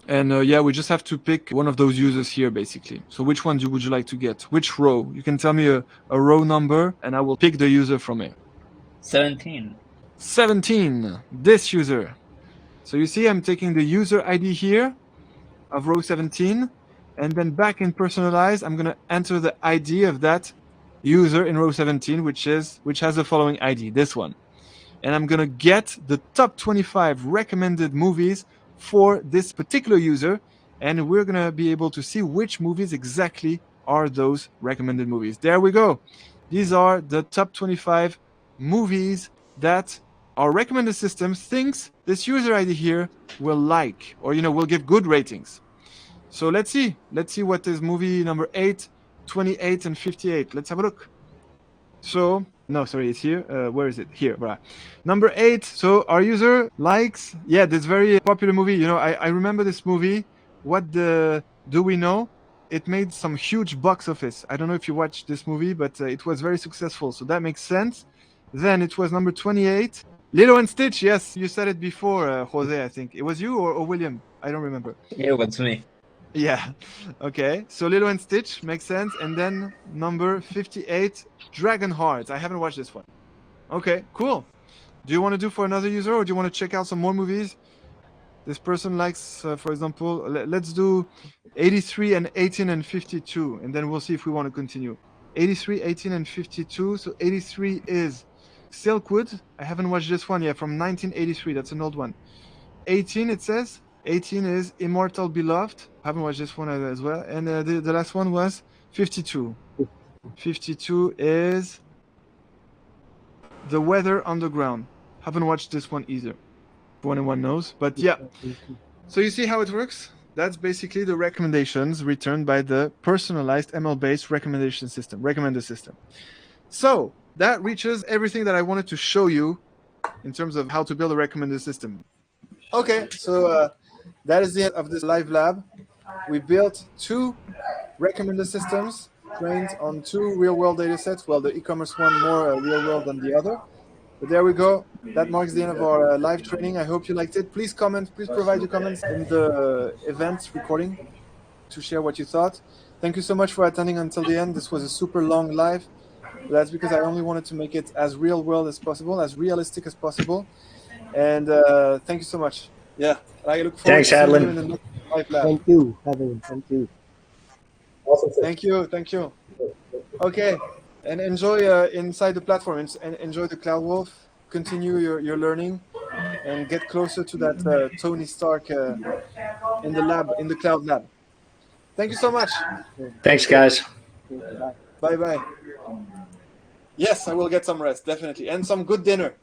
And yeah, we just have to pick one of those users here, basically. So which one would you like to get? Which row? You can tell me a row number, and I will pick the user from it. 17. 17, this user. So you see, I'm taking the user ID here of row 17, and then back in Personalize, I'm going to enter the ID of that user in row 17, which has the following ID, this one. And I'm going to get the top 25 recommended movies for this particular user, and we're going to be able to see which movies exactly are those recommended movies. There we go. These are the top 25 movies that our recommended system thinks this user ID here will like, or will give good ratings. So let's see what is movie number 8, 28, and 58. Let's have a look. So no, sorry, it's here. Where is it? Here, right. Number 8. So our user likes, this very popular movie. I remember this movie. What do we know? It made some huge box office. I don't know if you watched this movie, but it was very successful. So that makes sense. Then it was number 28. Lilo and Stitch. Yes, you said it before, Jose, I think. It was you or William? I don't remember. Yeah, what's me? Yeah. Okay. So Lilo and Stitch makes sense. And then number 58, Dragon Heart. I haven't watched this one. Okay, cool. Do you want to do for another user, or do you want to check out some more movies? This person likes, for example, let's do 83 and 18 and 52, and then we'll see if we want to continue. 83, 18, and 52. So 83 is Silkwood. I haven't watched this one yet, from 1983. That's an old one. 18, it says. 18 is Immortal Beloved. I haven't watched this one as well. And the last one was 52. 52 is The Weather Underground. Haven't watched this one either. If anyone knows. But yeah. So you see how it works? That's basically the recommendations returned by the personalized ML-based recommender system. So that reaches everything that I wanted to show you in terms of how to build a recommender system. Okay, so that is the end of this live lab. We built 2 recommender systems trained on 2 real-world data sets. Well, the e-commerce one more real-world than the other. But there we go. That marks the end of our live training. I hope you liked it. Please comment. Please provide your comments in the event recording to share what you thought. Thank you so much for attending until the end. This was a super long live. That's because I only wanted to make it as real-world as possible, as realistic as possible. And thank you so much. Yeah, I look forward Thanks, to seeing you Adlin. in the next live lab. Thank you, Kevin. Thank you. Awesome. Thank you. Okay, and enjoy inside the platform, and enjoy the CloudWolf. Continue your learning, and get closer to that Tony Stark in the lab, in the cloud lab. Thank you so much. Thanks, guys. Bye bye. Yes, I will get some rest, definitely, and some good dinner.